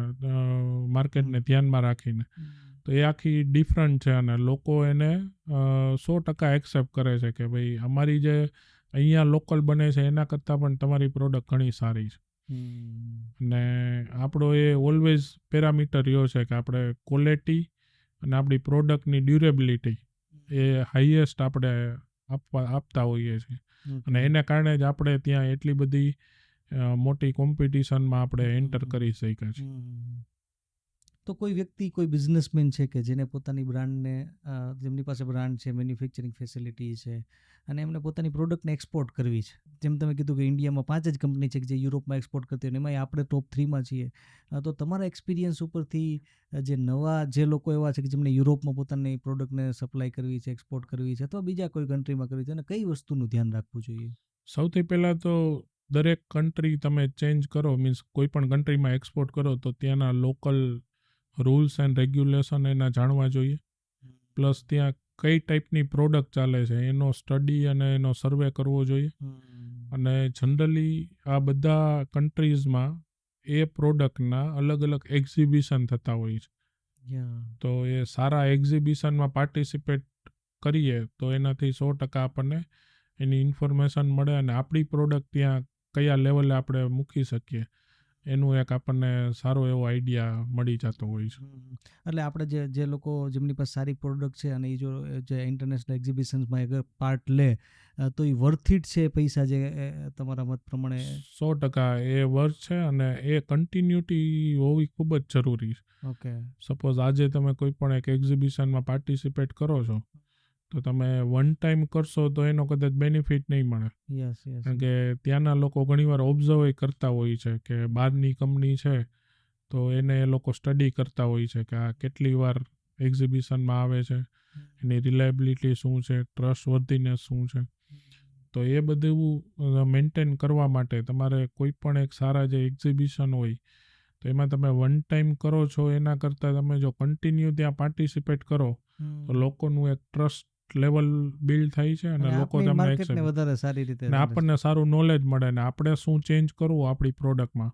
માર્કેટને ધ્યાનમાં રાખીને, તો એ આખી ડિફરન્ટ છે અને લોકો એને 100% એક્સેપ્ટ કરે છે કે ભાઈ અમારી જે અહીંયા લોકલ બને છે એના કરતાં પણ તમારી પ્રોડક્ટ ઘણી સારી છે. અને આપણો એ ઓલવેઝ પેરામીટર રહ્યો છે કે આપણે ક્વોલિટી અને આપણી પ્રોડક્ટની ડ્યુરેબિલિટી એ હાઈએસ્ટ આપણે આપતા હોઈએ છીએ, અને એને કારણે જ આપણે ત્યાં એટલી બધી મોટી કોમ્પિટિશનમાં આપણે એન્ટર કરી શક્યા છીએ. તો કોઈ વ્યક્તિ, કોઈ બિઝનેસમેન છે કે જેને પોતાની બ્રાન્ડને, જેમની પાસે બ્રાન્ડ છે, મેન્યુફેક્ચરિંગ ફેસિલિટી છે, અને એમને પોતાની પ્રોડક્ટને એક્સપોર્ટ કરવી છે, જેમ તમે કીધું કે ઇન્ડિયામાં 5 જ કંપની છે કે જે યુરોપમાં એક્સપોર્ટ કરતી હોય, એમાંય આપણે ટોપ 3માં છીએ, તો તમારા એક્સપિરિયન્સ ઉપરથી જે લોકો એવા છે કે જેમને યુરોપમાં પોતાની પ્રોડક્ટને સપ્લાય કરવી છે, એક્સપોર્ટ કરવી છે, અથવા બીજા કોઈ કન્ટ્રીમાં કરવી છે, અને કઈ વસ્તુનું ધ્યાન રાખવું જોઈએ? સૌથી પહેલાં તો દરેક કન્ટ્રી તમે ચેન્જ કરો મીન્સ કોઈ પણ કન્ટ્રીમાં એક્સપોર્ટ કરો તો ત્યાંના લોકલ રૂલ્સ એન્ડ રેગ્યુલેશન એના જાણવા જોઈએ. પ્લસ ત્યાં કઈ ટાઈપની પ્રોડક્ટ ચાલે છે એનો સ્ટડી અને એનો સર્વે કરવો જોઈએ. અને જનરલી આ બધા કન્ટ્રીઝમાં એ પ્રોડક્ટના અલગ અલગ એક્ઝિબિશન થતા હોય છે. તો એ સારા એક્ઝિબિશનમાં પાર્ટિસિપેટ કરીએ તો એનાથી 100% આપણને એની ઇન્ફોર્મેશન મળે, અને આપણી પ્રોડક્ટ ત્યાં કયા લેવલે આપણે મૂકી શકીએ એનું એક આપણને સારો એવો આઈડિયા મળી જતો હોય છે. એટલે આપણે જે લોકો જેમની પાસે સારી પ્રોડક્ટ છે અને એ જો જે ઇન્ટરનેશનલ એક્ઝિબિશન્સમાં અગર પાર્ટ લે તો એ વર્થ ઇટ છે પૈસા, જે તમારા મત પ્રમાણે? 100% એ વર્થ છે, અને એ કન્ટિન્યુટી હોવી ખૂબ જ જરૂરી છે. સપોઝ આજે તમે કોઈ પણ એક એક્ઝિબિશનમાં પાર્ટિસિપેટ કરો છો તો તમે વન ટાઈમ કરશો તો એનો કદાચ બેનિફિટ નહીં મળે. કારણ કે ત્યાંના લોકો ઘણીવાર ઓબ્ઝર્વ કરતા હોય છે કે બહારની કંપની છે તો એને એ લોકો સ્ટડી કરતા હોય છે કે આ કેટલી વાર એક્ઝિબિશનમાં આવે છે, એની રિલાયબિલિટી શું છે, ટ્રસ્ટવર્ધીનેસ શું છે. તો એ બધું મેન્ટેન કરવા માટે તમારે કોઈ પણ એક સારા જે એક્ઝિબિશન હોય તો તો એમાં તમે વન ટાઈમ કરો છો એના કરતાં તમે જો કન્ટિન્યુ ત્યાં પાર્ટિસિપેટ કરો તો લોકોનું એક ટ્રસ્ટ લેવલ બિલ્ડ થાય છે અને લોકો તમને માર્કેટને વધારે સારી રીતે અને આપણને સારું નોલેજ મળે ને આપણે શું ચેન્જ કરવું આપણી પ્રોડક્ટમાં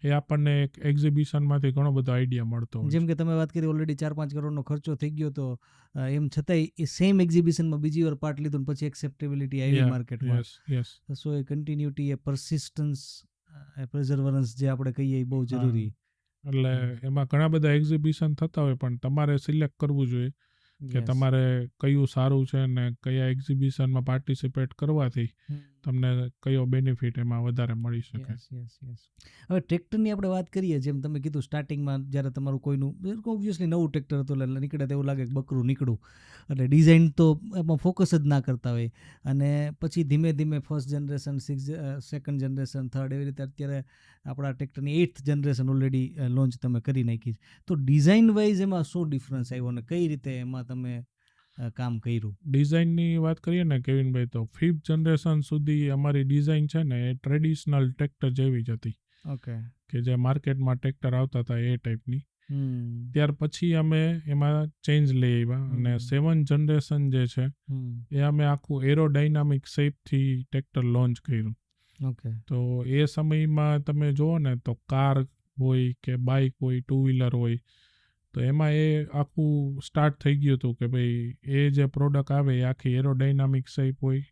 એ આપણને એક એક્ઝિબિશનમાંથી ઘણો બધો આઈડિયા મળતો હોય જેમ કે તમે વાત કરી ઓલરેડી 4-5 કરોડનો ખર્ચો થઈ ગયો તો એમ છતાંય એ સેમ એક્ઝિબિશનમાં બીજી વાર પાર્ટ લીધું ને પછી એક્સેપ્ટેબિલિટી આવી માર્કેટમાં. યસ સો એ કન્ટિન્યુટી, એ persistence, એ perseverance જે આપણે કહીએ એ બહુ જરૂરી. એટલે એમાં ઘણા બધા એક્ઝિબિશન થતા હોય પણ તમારે સિલેક્ટ કરવું જોઈએ કે તમારે કયું સારું છે ને કયા એક્ઝિબિશનમાં પાર્ટિસિપેટ કરવાથી તમને કયો બેનિફિટ એમાં વધારે મળી શકે. હવે ટ્રેક્ટરની આપણે વાત કરીએ, જેમ તમે કીધું સ્ટાર્ટિંગમાં જ્યારે તમારું કોઈનું ઓબ્વિયસલી નવું ટ્રેક્ટર હતું એટલે નીકળે તો એવું લાગે કે બકરું નીકળું, એટલે ડિઝાઇન તો એમાં ફોકસ જ ના કરતા હોય અને પછી ધીમે ધીમે first generation, second generation, third, એવી રીતે અત્યારે આપણા ટ્રેક્ટરની 8th જનરેશન ઓલરેડી લોન્ચ તમે કરી નાખી. તો ડિઝાઇન વાઇઝ એમાં શું ડિફરન્સ આવ્યો અને કઈ રીતે એમાં તમે કામ કર્યું? ડિઝાઇનની વાત કરીએ ને કેવિનભાઈ, તો 5th જનરેશન સુધી અમારી ડિઝાઇન છે ને એ ટ્રેડિશનલ ટ્રેક્ટર જેવી જ હતી. ઓકે. કે જે માર્કેટમાં ટ્રેક્ટર આવતા હતા એ ટાઈપની. ત્યાર પછી અમે એમાં ચેન્જ લઈ આવ્યા અને 7th જનરેશન જે છે એ અમે આખું એરોડાયનામિક શેપથી ટ્રેક્ટર લોન્ચ કર્યું. ઓકે. તો એ સમયમાં તમે જુઓ ને તો કાર હોય કે બાઇક હોય, ટુ વ્હીલર હોય, તો એમાં એ આખું સ્ટાર્ટ થઈ ગયું હતું કે ભાઈ એ જે પ્રોડક્ટ આવે એ આખી એરોડાયનામિક શેપ હોય,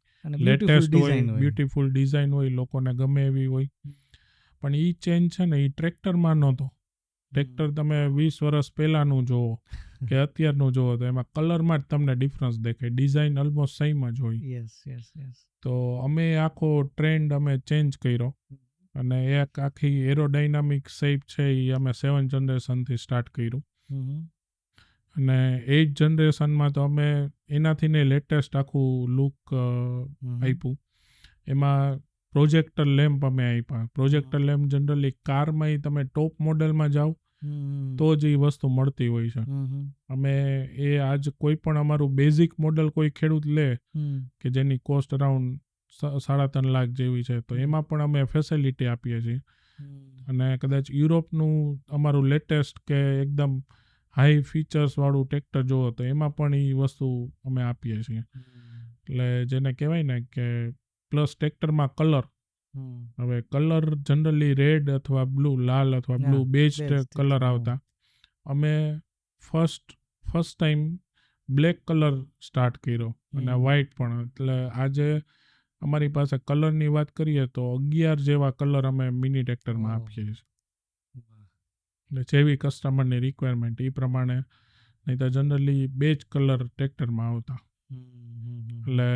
લેટેસ્ટ હોય, બ્યુટીફુલ ડિઝાઇન હોય, લોકોને ગમે એવી હોય. પણ એ ચેન્જ છે ને એ ટ્રેક્ટરમાં નહોતો. ટ્રેક્ટર તમે 20 વર્ષ પહેલાંનું જુઓ કે અત્યારનું જુઓ તો એમાં કલરમાં જ તમને ડિફરન્સ દેખાય, ડિઝાઇન ઓલમોસ્ટ સેમ જ હોય. તો અમે આખો ટ્રેન્ડ અમે ચેન્જ કર્યો અને એક આખી એરોડાયનામિક શેપ છે એ અમે 7th જનરેશનથી સ્ટાર્ટ કર્યું. અને 8th જનરેશનમાં તો અમે એનાથી ને લેટેસ્ટ આખું લુક આપ્યું. એમાં પ્રોજેક્ટર લેમ્પ અમે આપ્યા. પ્રોજેક્ટર લેમ્પ જનરલી કારમાં તમે ટોપ મોડેલમાં જાઓ તો જ એ વસ્તુ મળતી હોય છે. અમે એ આજ કોઈ પણ અમારું બેઝિક મોડેલ કોઈ ખેડૂત લે કે જેની કોસ્ટ અરાઉન્ડ 3.5 લાખ જેવી છે, તો એમાં પણ અમે ફેસિલિટી આપીએ છીએ. અને કદાચ યુરોપનું અમારું લેટેસ્ટ કે એકદમ હાઈ ફીચર્સવાળું ટ્રેક્ટર જુઓ તો એમાં પણ એ વસ્તુ અમે આપીએ છીએ. એટલે જેને કહેવાય ને કે પ્લસ ટ્રેક્ટરમાં કલર, હવે કલર જનરલી રેડ અથવા બ્લુ, લાલ અથવા બ્લુ બે જ કલર આવતા. અમે first time black colour start કર્યો અને વ્હાઇટ પણ. એટલે આજે અમારી પાસે કલરની વાત કરીએ તો 11 જેવા કલર અમે મિની ટ્રેક્ટરમાં આપીએ છીએ. એટલે જેવી કસ્ટમરની રિક્વાયરમેન્ટ એ પ્રમાણે, નહીં તો જનરલી 2 જ કલર ટ્રેક્ટરમાં આવતા. એટલે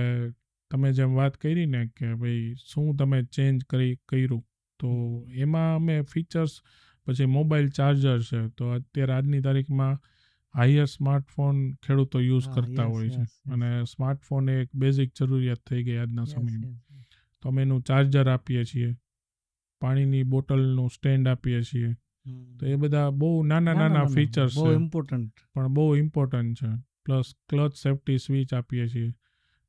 તમે જેમ વાત કરી ને કે ભાઈ શું તમે ચેન્જ કર્યું, તો એમાં અમે ફીચર્સ, પછી મોબાઈલ ચાર્જર છે, તો અત્યારે આજની તારીખમાં હાઈએસ્ટ સ્માર્ટફોન ખેડૂતો યુઝ કરતા હોય છે અને સ્માર્ટફોન એક બેઝિક જરૂરિયાત થઈ ગઈ આજના સમયમાં. તો અમે એનું ચાર્જર આપીએ છીએ, પાણીની બોટલનું સ્ટેન્ડ આપીએ છીએ. તો એ બધા બહુ નાના ફીચર્સ છે પણ બહુ ઇમ્પોર્ટન્ટ છે. પ્લસ ક્લચ સેફ્ટી સ્વિચ આપીએ છીએ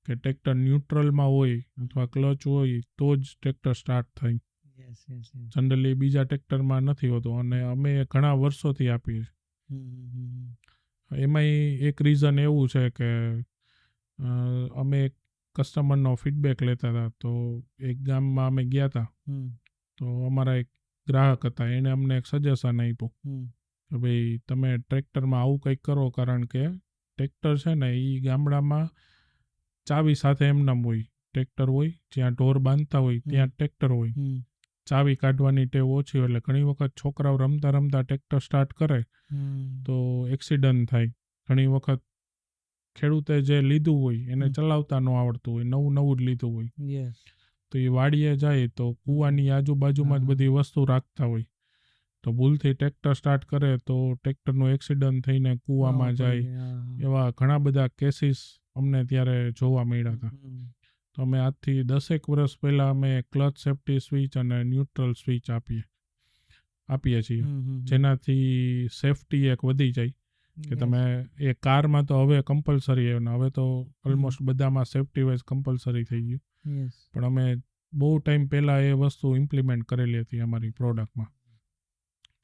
કે ટ્રેક્ટર ન્યુટ્રલમાં હોય અથવા ક્લચ હોય તો જ ટ્રેક્ટર સ્ટાર્ટ થાય. જનરલી બીજા ટ્રેક્ટરમાં નથી હોતું અને અમે ઘણા વર્ષોથી આપીએ છીએ. એમાંય એક રીઝન એવું છે કે અમે કસ્ટમરનો ફીડબેક લેતા હતા. તો એક ગામમાં અમે ગયા હતા, તો અમારા એક ગ્રાહક હતા, એણે અમને એક સજેશન આપ્યું કે ભાઈ તમે ટ્રેક્ટરમાં આવું કંઈક કરો, કારણ કે ટ્રેક્ટર છે ને એ ગામડામાં ચાવી સાથે એમનામ હોય. ટ્રેક્ટર હોય જ્યાં ઢોર બાંધતા હોય ત્યાં ટ્રેક્ટર હોય, ચાવી કાઢવાની ટેવ ઓછી હોય. એટલે ઘણી વખત છોકરાઓ રમતા રમતા ટ્રેક્ટર સ્ટાર્ટ કરે તો એક્સિડન્ટ થાય. ઘણી વખત ખેડૂતે જે લીધું હોય એને ચલાવતા ન આવડતું હોય, નવું જ લીધું હોય, તો એ વાડીએ જાય તો કૂવાની આજુબાજુમાં જ બધી વસ્તુ રાખતા હોય, તો ભૂલથી ટ્રેક્ટર સ્ટાર્ટ કરે તો ટ્રેક્ટરનું એક્સિડન્ટ થઈને કૂવામાં જાય. એવા ઘણા બધા કેસીસ અમને ત્યારે જોવા મળ્યા હતા. તો અમે આજથી 10 વર્ષ પહેલાં અમે ક્લચ સેફ્ટી સ્વિચ અને ન્યુટ્રલ સ્વિચ આપીએ છીએ, જેનાથી સેફ્ટી એક વધી જાય કે તમે એ કારમાં તો હવે કમ્પલસરી આવ્યું ને, હવે તો ઓલમોસ્ટ બધામાં સેફ્ટી વાઇઝ કમ્પલસરી થઈ ગયું. પણ અમે બહુ ટાઈમ પહેલાં એ વસ્તુ ઇમ્પ્લિમેન્ટ કરેલી હતી અમારી પ્રોડક્ટમાં.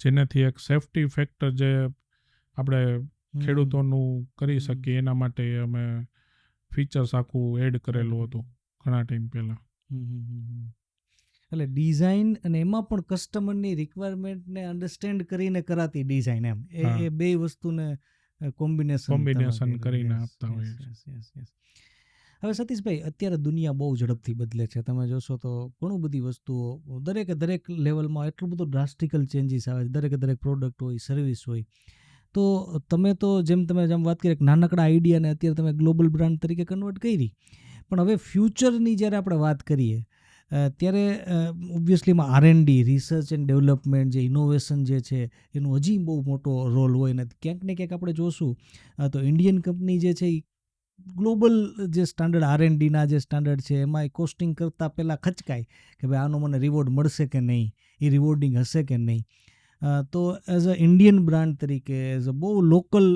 જેનાથી એક સેફટી ફેક્ટર જે આપણે ખેડૂતોનું કરી શકીએ એના માટે અમે ફીચર્સ આખું એડ કરેલું હતું ઘણા ટાઈમ પહેલાં. એટલે ડિઝાઇન અને એમાં પણ કસ્ટમરની રિક્વાયરમેન્ટને અન્ડરસ્ટેન્ડ કરીને કરાતી ડિઝાઇન એમ એ બે વસ્તુને કોમ્બિનેશન કરીને આપતા હોઈએ. હવે સતીશભાઈ, અત્યારે દુનિયા બહુ ઝડપથી બદલે છે. તમે જોશો તો ઘણું બધી વસ્તુઓ દરેક લેવલમાં એટલું બધું ડ્રાસ્ટિકલ ચેન્જીસ આવે છે. દરેક પ્રોડક્ટ હોય, સર્વિસ હોય. તો તમે તો જેમ વાત કરી નાનકડા આઈડિયાને અત્યારે તમે ગ્લોબલ બ્રાન્ડ તરીકે કન્વર્ટ કરી, પણ હવે ફ્યુચરની જ્યારે આપણે વાત કરીએ ત્યારે ઓબ્વિયસલી એમાં R&D, રિસર્ચ એન્ડ ડેવલપમેન્ટ, જે ઇનોવેશન જે છે એનું હજી બહુ મોટો રોલ હોય ને ક્યાંક ને ક્યાંક આપણે જોશું તો ઇન્ડિયન કંપની જે છે એ ગ્લોબલ જે સ્ટાન્ડર્ડ R&Dના જે સ્ટાન્ડર્ડ છે એમાં એ કોસ્ટિંગ કરતાં પહેલાં ખચકાય કે ભાઈ આનો મને રિવોર્ડ મળશે કે નહીં, એ રિવોર્ડિંગ હશે કે નહીં. તો એઝ અ ઇન્ડિયન બ્રાન્ડ તરીકે, એઝ અ બહુ લોકલ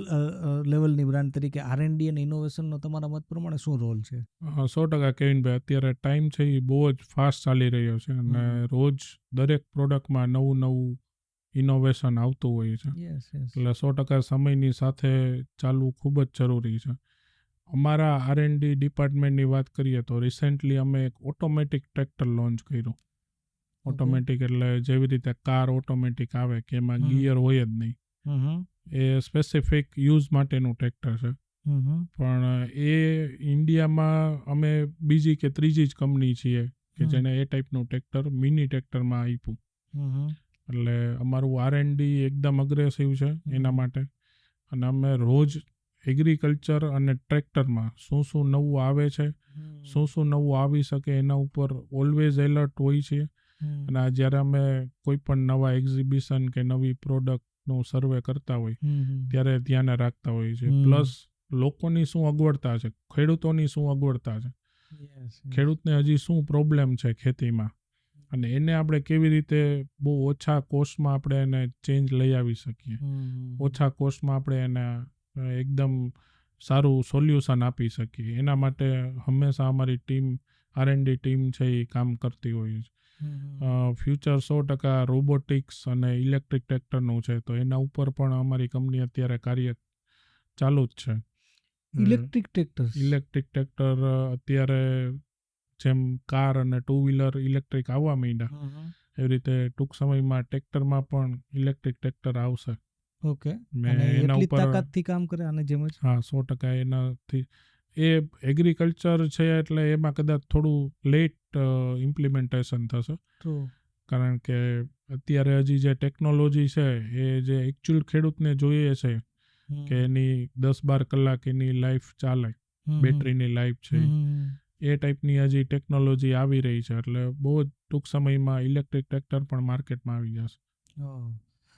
લેવલની બ્રાન્ડ તરીકે R&D અને ઇનોવેશનનો તમારા મત પ્રમાણે શું રોલ છે? 100% કેવિનભાઈ, અત્યારે ટાઈમ છે એ બહુ જ ફાસ્ટ ચાલી રહ્યો છે અને રોજ દરેક પ્રોડક્ટમાં નવું ઇનોવેશન આવતું હોય છે. એટલે 100% સમયની સાથે ચાલવું ખૂબ જ જરૂરી છે. અમારા R&D ડિપાર્ટમેન્ટની વાત કરીએ તો રિસેન્ટલી અમે એક ઓટોમેટિક ટ્રેક્ટર લોન્ચ કર્યું. ઓટોમેટિક એટલે જેવી રીતે કાર ઓટોમેટિક આવે કે એમાં ગિયર હોય જ નહીં, એ સ્પેસિફિક યુઝ માટેનું ટ્રેક્ટર છે. પણ એ ઇન્ડિયામાં અમે બીજી કે ત્રીજી જ કંપની છીએ કે જેને એ ટાઈપનું ટ્રેક્ટર મિની ટ્રેક્ટરમાં આપ્યું. એટલે અમારું R&D એકદમ અગ્રેસિવ છે એના માટે. અને અમે રોજ એગ્રીકલ્ચર અને ટ્રેક્ટરમાં શું નવું આવે છે, શું નવું આવી શકે એના ઉપર ઓલવેઝ એલર્ટ હોય છે. અને જ્યારે અમે કોઈ પણ નવા એક્ઝિબિશન કે નવી પ્રોડક્ટનો સર્વે કરતા હોય ત્યારે ધ્યાને રાખતા હોઈએ છીએ. પ્લસ લોકોની શું અગવડતા છે, ખેડૂતોની શું અગવડતા છે, ખેડૂતને હજી શું પ્રોબ્લેમ છે ખેતીમાં, અને એને આપણે કેવી રીતે બહુ ઓછા કોસ્ટમાં આપણે એને ચેન્જ લઈ આવી શકીએ, ઓછા કોસ્ટમાં આપણે એને એકદમ સારું સોલ્યુશન આપી શકીએ. એના માટે હંમેશા અમારી ટીમ, R&D ટીમ છે એ કામ કરતી હોય છે. ફ્યુચર 100% રોબોટિક્સ અને ઇલેક્ટ્રિક ટ્રેક્ટરનું છે, તો એના ઉપર પણ અમારી કંપની અત્યારે કાર્ય ચાલુ જ છે. ઇલેક્ટ્રિક ટ્રેક્ટર અત્યારે જેમ કાર અને 2-વ્હીલર ઇલેક્ટ્રિક આવવા માંડ્યા એવી રીતે ટૂંક સમયમાં ટ્રેક્ટરમાં પણ ઇલેક્ટ્રિક ટ્રેક્ટર આવશે. ઓકે. એના ઉપર તાકાતથી કામ કરે આને જેમ જ? હા, 100% એનાથી. એ એગ્રીકલ્ચર છે એટલે એમાં કદાચ થોડું લેટ ઇમ્પ્લિમેન્ટેશન થશે, કારણ કે અત્યારે હજી જે ટેકનોલોજી છે એ જે એકચ્યુઅલ ખેડૂતને જોઈએ છે કે એની 10-12 કલાક એની લાઈફ ચાલે, બેટરીની લાઈફ છે, એ ટાઈપની હજી ટેકનોલોજી આવી રહી છે. એટલે બહુ જ ટૂંક સમયમાં ઇલેક્ટ્રિક ટ્રેક્ટર પણ માર્કેટમાં આવી જશે.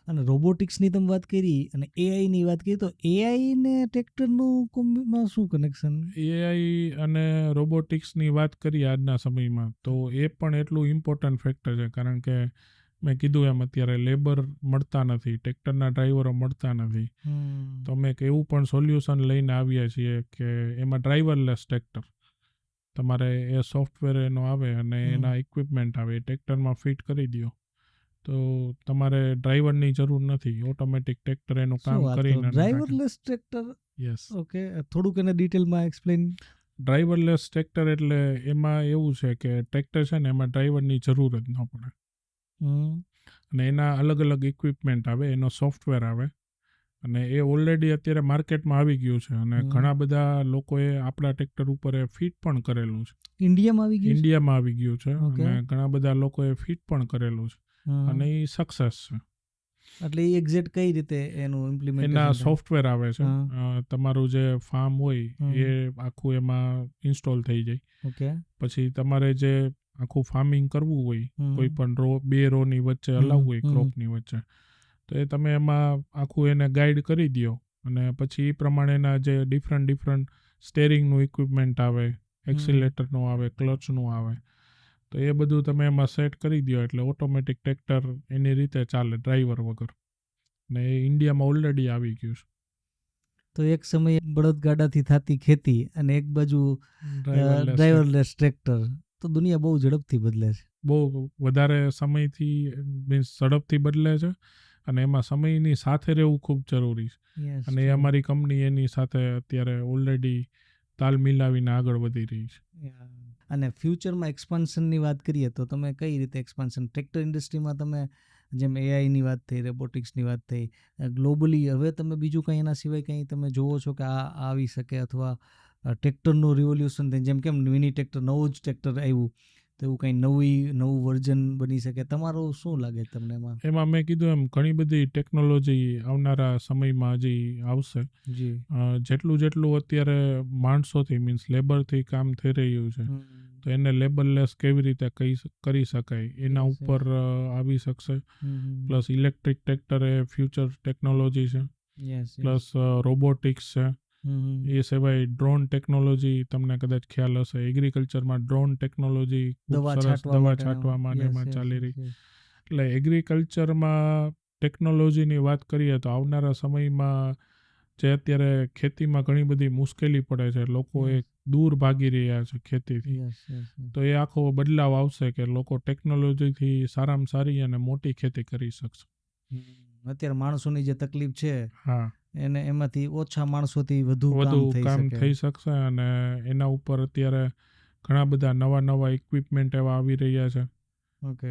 અને રોબોટિક્સની તમે વાત કરી અને એઆઈની વાત કરી, તો એઆઈ ને ટ્રેક્ટરનું શું કનેક્શન? એઆઈ અને રોબોટિક્સની વાત કરીએ આજના સમયમાં તો એ પણ એટલું ઇમ્પોર્ટન્ટ ફેક્ટર છે, કારણ કે મેં કીધું એમ અત્યારે લેબર મળતા નથી, ટ્રેક્ટરના ડ્રાઈવરો મળતા નથી. તો અમે એક એવું પણ સોલ્યુશન લઈને આવ્યા છીએ કે એમાં ડ્રાઈવરલેસ ટ્રેક્ટર, તમારે એ સોફ્ટવેર એનો આવે અને એના ઇક્વિપમેન્ટ આવે, એ ટ્રેક્ટરમાં ફિટ કરી દો તો તમારે ડ્રાઈવરની જરૂર નથી, ઓટોમેટિક ટ્રેક્ટર એનું કામ કરીને. Driverless tractor? યસ. ઓકે, થોડુંક એને ડિટેલમાં એક્સપ્લેન. ડ્રાઈવરલેસ ટ્રેક્ટર એટલે એમાં એવું છે કે ટ્રેક્ટર છે ને એમાં ડ્રાઈવરની જરૂર જ ન પડે, અને એના અલગ અલગ ઇક્વિપમેન્ટ આવે, એનો સોફ્ટવેર આવે, અને એ ઓલરેડી અત્યારે માર્કેટમાં આવી ગયું છે અને ઘણા બધા લોકોએ આપણા ટ્રેક્ટર ઉપર એ ફિટ પણ કરેલું છે. ઇન્ડિયામાં આવી ગયું છે અને ઘણા બધા લોકોએ ફિટ પણ કરેલું છે અને એ સક્સેસ છે. એટલે એ એક્ઝેક્ટ કઈ રીતે એનું ઇમ્પ્લિમેન્ટેશન? એના સોફ્ટવેર આવે છે, તમારું જે ફાર્મ હોય એ આખું એમાં ઇન્સ્ટોલ થઈ જાય. ઓકે. પછી તમારે જે આખું ફાર્મિંગ કરવું હોય, કોઈ પણ બે રોની વચ્ચે હલાવવું હોય ક્રોપની વચ્ચે, તો એ તમે એમાં આખું એને ગાઈડ કરી દો અને પછી એ પ્રમાણેના જે ડિફરન્ટ સ્ટેરિંગનું ઇક્વિપમેન્ટ આવે, એક્સિલેટરનું આવે, ક્લચનું આવે, તો એ બધું તમે એમાં સેટ કરી દો એટલે ઓટોમેટિક ટ્રેક્ટર એની રીતે ચાલે ડ્રાઈવર વગર. ને એ ઇન્ડિયામાં ઓલરેડી આવી ગયું છે. તો એક સમયે બળદગાડાથી થતી ખેતી અને એક બાજુ ડ્રાઈવરલેસ ટ્રેક્ટર, તો દુનિયા બહુ ઝડપથી બદલે છે. બહુ વધારે સમયથી મીન્સ ઝડપથી બદલે છે અને એમાં સમયની સાથે રહેવું ખૂબ જરૂરી છે. Yes, અને એ true. અમારી કંપની એની સાથે અત્યારે ઓલરેડી તાલ મિલાવીને આગળ વધી રહી છે. Yeah. અને ફ્યુચરમાં એક્સપાન્શનની વાત કરીએ તો તમે કઈ રીતે એક્સપાન્શન ટેક્ટર ઇન્ડસ્ટ્રીમાં તમે જેમ એઆઈની વાત થઈ, રોબોટિક્સની વાત થઈ, ગ્લોબલી હવે તમે બીજું કંઈ એના સિવાય કંઈ તમે જોવો છો કે આ આવી શકે, અથવા ટ્રેક્ટરનું રિવોલ્યુશન થઈ, જેમ કેમ મિની ટ્રેક્ટર નવું જ ટ્રેક્ટર આવ્યું તો એવું કંઈ નવું વર્ઝન બની શકે, તમારું શું લાગે તમને એમાં? એમાં મેં કીધું એમ ઘણી બધી ટેકનોલોજી આવનારા સમયમાં હજી આવશે. જી. જેટલું અત્યારે માણસોથી મીન્સ લેબરથી કામ થઈ રહ્યું છે તો એને લેબરલેસ કેવી રીતે કરી શકાય એના Yes, ઉપર આવી શકશે. પ્લસ ઇલેક્ટ્રિક ટ્રેક્ટર એ ફ્યુચર ટેકનોલોજી છે. યસ પ્લસ રોબોટિક્સ છે. એ સિવાય ડ્રોન ટેકનોલોજી તમને કદાચ ખ્યાલ હશે, એગ્રીકલ્ચરમાં ડ્રોન ટેકનોલોજી ખૂબ સરસ દવા છાંટવામાં ને એમાં ચાલી રહી. એટલે એગ્રીકલ્ચરમાં ટેકનોલોજીની વાત કરીએ તો આવનારા સમયમાં જે અત્યારે ખેતીમાં ઘણી બધી મુશ્કેલી પડે છે, લોકો Yes. એક દૂર ભાગી રહ્યા છે ખેતીથી, તો એ આખો બદલાવ આવશે કે લોકો ટેકનોલોજીથી સારામાં સારી અને મોટી ખેતી કરી શકશે. અત્યારે માણસોની જે તકલીફ છે હા, એને એમાંથી ઓછા માણસોથી વધુ કામ થઈ શકશે. અને એના ઉપર અત્યારે ઘણા બધા નવા ઇક્વિપમેન્ટ એવા આવી રહ્યા છે. ઓકે.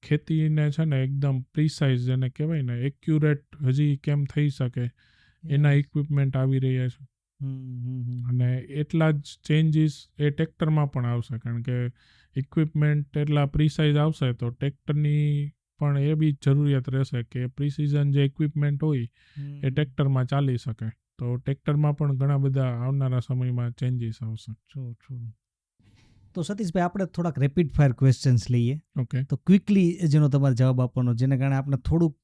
ખેતીને છે ને એકદમ પ્રિસાઇઝ જેને કહેવાય ને એક્યુરેટ હજી કેમ થઈ શકે એના ઇક્વિપમેન્ટ આવી રહ્યા છે. અને એટલા જ ચેન્જીસ એ ટ્રેક્ટરમાં પણ આવશે, કારણ કે ઇક્વિપમેન્ટ એટલા પ્રિસાઇઝ આવશે તો ટ્રેક્ટરની પણ એ બી જરૂરિયાત રહેશે કે પ્રિસિઝન જે ઇક્વિપમેન્ટ હોય એ ટ્રેક્ટરમાં ચાલી શકે. તો ટ્રેક્ટરમાં પણ ઘણા બધા આવનારા સમયમાં ચેન્જીસ આવશે. તો સતીશભાઈ, આપણે થોડાક રેપિડ ફાયર ક્વેશ્ચન્સ લઈએ. ઓકે. તો ક્વિકલી જેનો તમારે જવાબ આપવાનો, જેને કારણે આપણે થોડુંક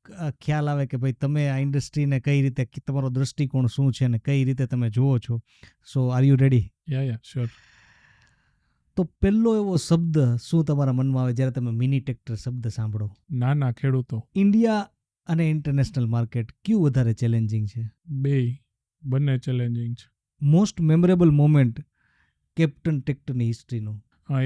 ખ્યાલ આવે કે ભાઈ તમે આ ઇન્ડસ્ટ્રીને કઈ રીતે, તમારો દ્રષ્ટિકોણ શું છે અને કઈ રીતે તમે જુઓ છો. So are you ready? Yeah sure. તો પહેલો એવો શબ્દ શું તમારા મનમાં આવે જ્યારે તમે મિની ટ્રેક્ટર શબ્દ સાંભળો? નાના ખેડૂતો. ઇન્ડિયા અને ઇન્ટરનેશનલ માર્કેટ કયું વધારે ચેલેન્જિંગ છે? બંને ચેલેન્જિંગ છે. મોસ્ટ મેમોરેબલ મોમેન્ટ કેપ્ટન ટ્રેક્ટરની હિસ્ટ્રીનું?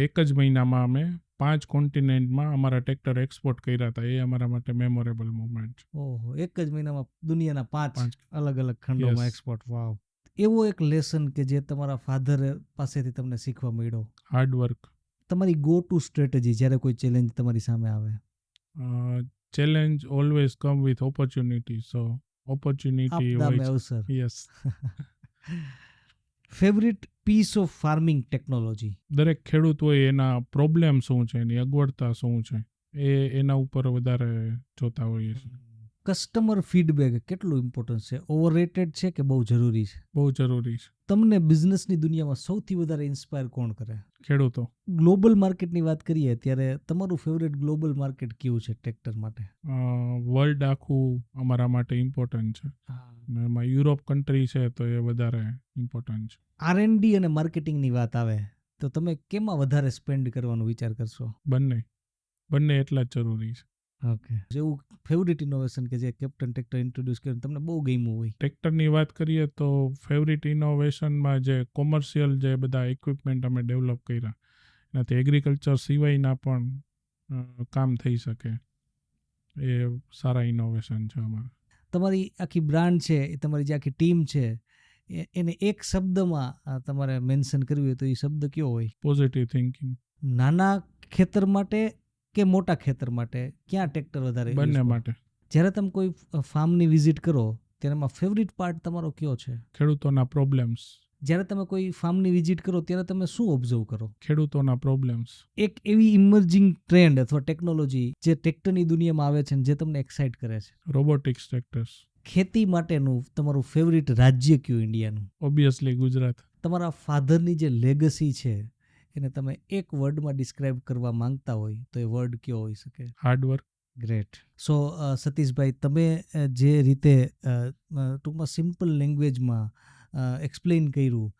એક જ મહિનામાં અમે 5 કોન્ટિનેન્ટમાં અમારા ટ્રેક્ટર એક્સપોર્ટ કર્યા હતા. એ અમારા માટે મેમોરેબલ મોમેન્ટ છે. ઓહો, એક જ મહિનામાં દુનિયાના 5 5. અલગ અલગ ખંડોમાં Yes. એક્સપોર્ટ. વાવ. એવો એક લેસન કે જે તમારા ફાધર પાસેથી તમને શીખવા મળ્યો? હાર્ડવર્ક. તમારી ગો ટુ સ્ટ્રેટેજી જ્યારે કોઈ ચેલેન્જ તમારી સામે આવે? Challenge always come with opportunity, so opportunity આપદા હોય મેં છે. અવસર. Yes. Favourite piece of farming technology? દરેક ખેડૂત હોય એના પ્રોબ્લેમ શું છે, એની અગવડતા શું છે, એના ઉપર વધારે જોતા હોઈએ છીએ. કસ્ટમર ફીડબેક કેટલું ઇમ્પોર્ટન્ટ છે? ઓવરરેટેડ છે કે બહુ જરૂરી છે? બહુ જરૂરી છે. તમને બિઝનેસની દુનિયામાં સૌથી વધારે ઇન્સ્પાયર કોણ કરે? ખેડૂતો. ગ્લોબલ માર્કેટની વાત કરીએ ત્યારે તમારું ફેવરેટ ગ્લોબલ માર્કેટ કયું છે ટ્રેક્ટર માટે? વર્લ્ડ આખું અમારા માટે ઇમ્પોર્ટન્ટ છે. અને એમાં યુરોપ કન્ટ્રી છે તો એ વધારે ઇમ્પોર્ટન્ટ છે. R&D અને માર્કેટિંગની વાત આવે તો તમે કેમાં વધારે સ્પેન્ડ કરવાનો વિચાર કરશો? બંને એટલા જ જરૂરી છે. ઓકે. જેવું ફેવરિટ ઇનોવેશન કે જે કેપ્ટન ટ્રેક્ટર ઇન્ટ્રોડ્યુસ કર્યું તમને બહુ ગમ્યું હોય? ટ્રેક્ટરની વાત કરીએ તો ફેવરિટ ઇનોવેશનમાં જે કોમર્શિયલ જે બધા ઇક્વિપમેન્ટ અમે ડેવલપ કર્યા એનાથી એગ્રીકલ્ચર સિવાયના પણ કામ થઈ શકે, એ સારા ઇનોવેશન છે અમારા. તમારી આખી બ્રાન્ડ છે, તમારી જે આખી ટીમ છે, એને એક શબ્દમાં તમારે મેન્શન કરવી હોય તો એ શબ્દ કયો હોય? Positive thinking. નાના ખેતર માટે કે મોટા ખેતર માટે ક્યાં ટ્રેક્ટર વધારે? બંને માટે. જ્યારે તમે કોઈ ફાર્મની વિઝિટ કરો ત્યારે એમાં ફેવરિટ પાર્ટ તમારો કયો છે? ખેડૂતોના પ્રોબ્લેમ્સ. જ્યારે તમે કોઈ ફાર્મની વિઝિટ કરો ત્યારે તમે શું ઓબ્ઝર્વ કરો? ખેડૂતોના પ્રોબ્લેમ્સ. એક એવી ઇમર્જિંગ ટ્રેન્ડ અથવા ટેકનોલોજી જે ટ્રેક્ટરની દુનિયામાં આવે છે જે તમને એક્સાઇટ કરે છે? Robotics tractors. ખેતી માટેનું તમારું ફેવરિટ રાજ્ય કયું ઇન્ડિયાનું? ઓબ્વિયસલી ગુજરાત. તમારા ફાધરની જે લેગસી છે એને તમે એક વર્ડમાં ડિસ્ક્રાઇબ કરવા માંગતા હોય તો એ વર્ડ કયો હોઈ શકે? હાર્ડવર્ક. ગ્રેટ. સો સતીશભાઈ, તમે જે રીતે ટૂંકમાં સિમ્પલ લેંગ્વેજમાં એક્સપ્લેન કર્યું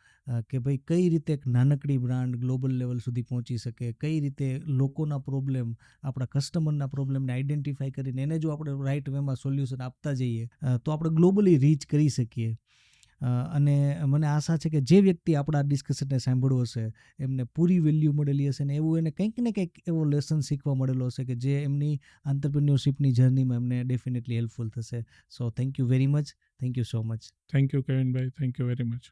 કે ભાઈ કઈ રીતે એક નાનકડી બ્રાન્ડ ગ્લોબલ લેવલ સુધી પહોંચી શકે, કઈ રીતે લોકોના પ્રોબ્લેમ, આપણા કસ્ટમરના પ્રોબ્લેમને આઈડેન્ટિફાઈ કરીને એને જો આપણે રાઇટ વેમાં સોલ્યુશન આપતા જઈએ તો આપણે ગ્લોબલી રીચ કરી શકીએ. અને મને આશા છે કે જે વ્યક્તિ આપણા ડિસ્કશનને સાંભળ્યું હશે એમને પૂરી વેલ્યુ મળેલી હશે ને એવું એને કંઈક ને કંઈક એવો લેસન શીખવા મળેલો હશે કે જે એમની આંતરપ્રિન્યોરશિપની જર્નીમાં એમને ડેફિનેટલી હેલ્પફુલ થશે. So thank you very much. Thank you so much. Thank you કેવિનભાઈ, થેન્ક યુ વેરી મચ.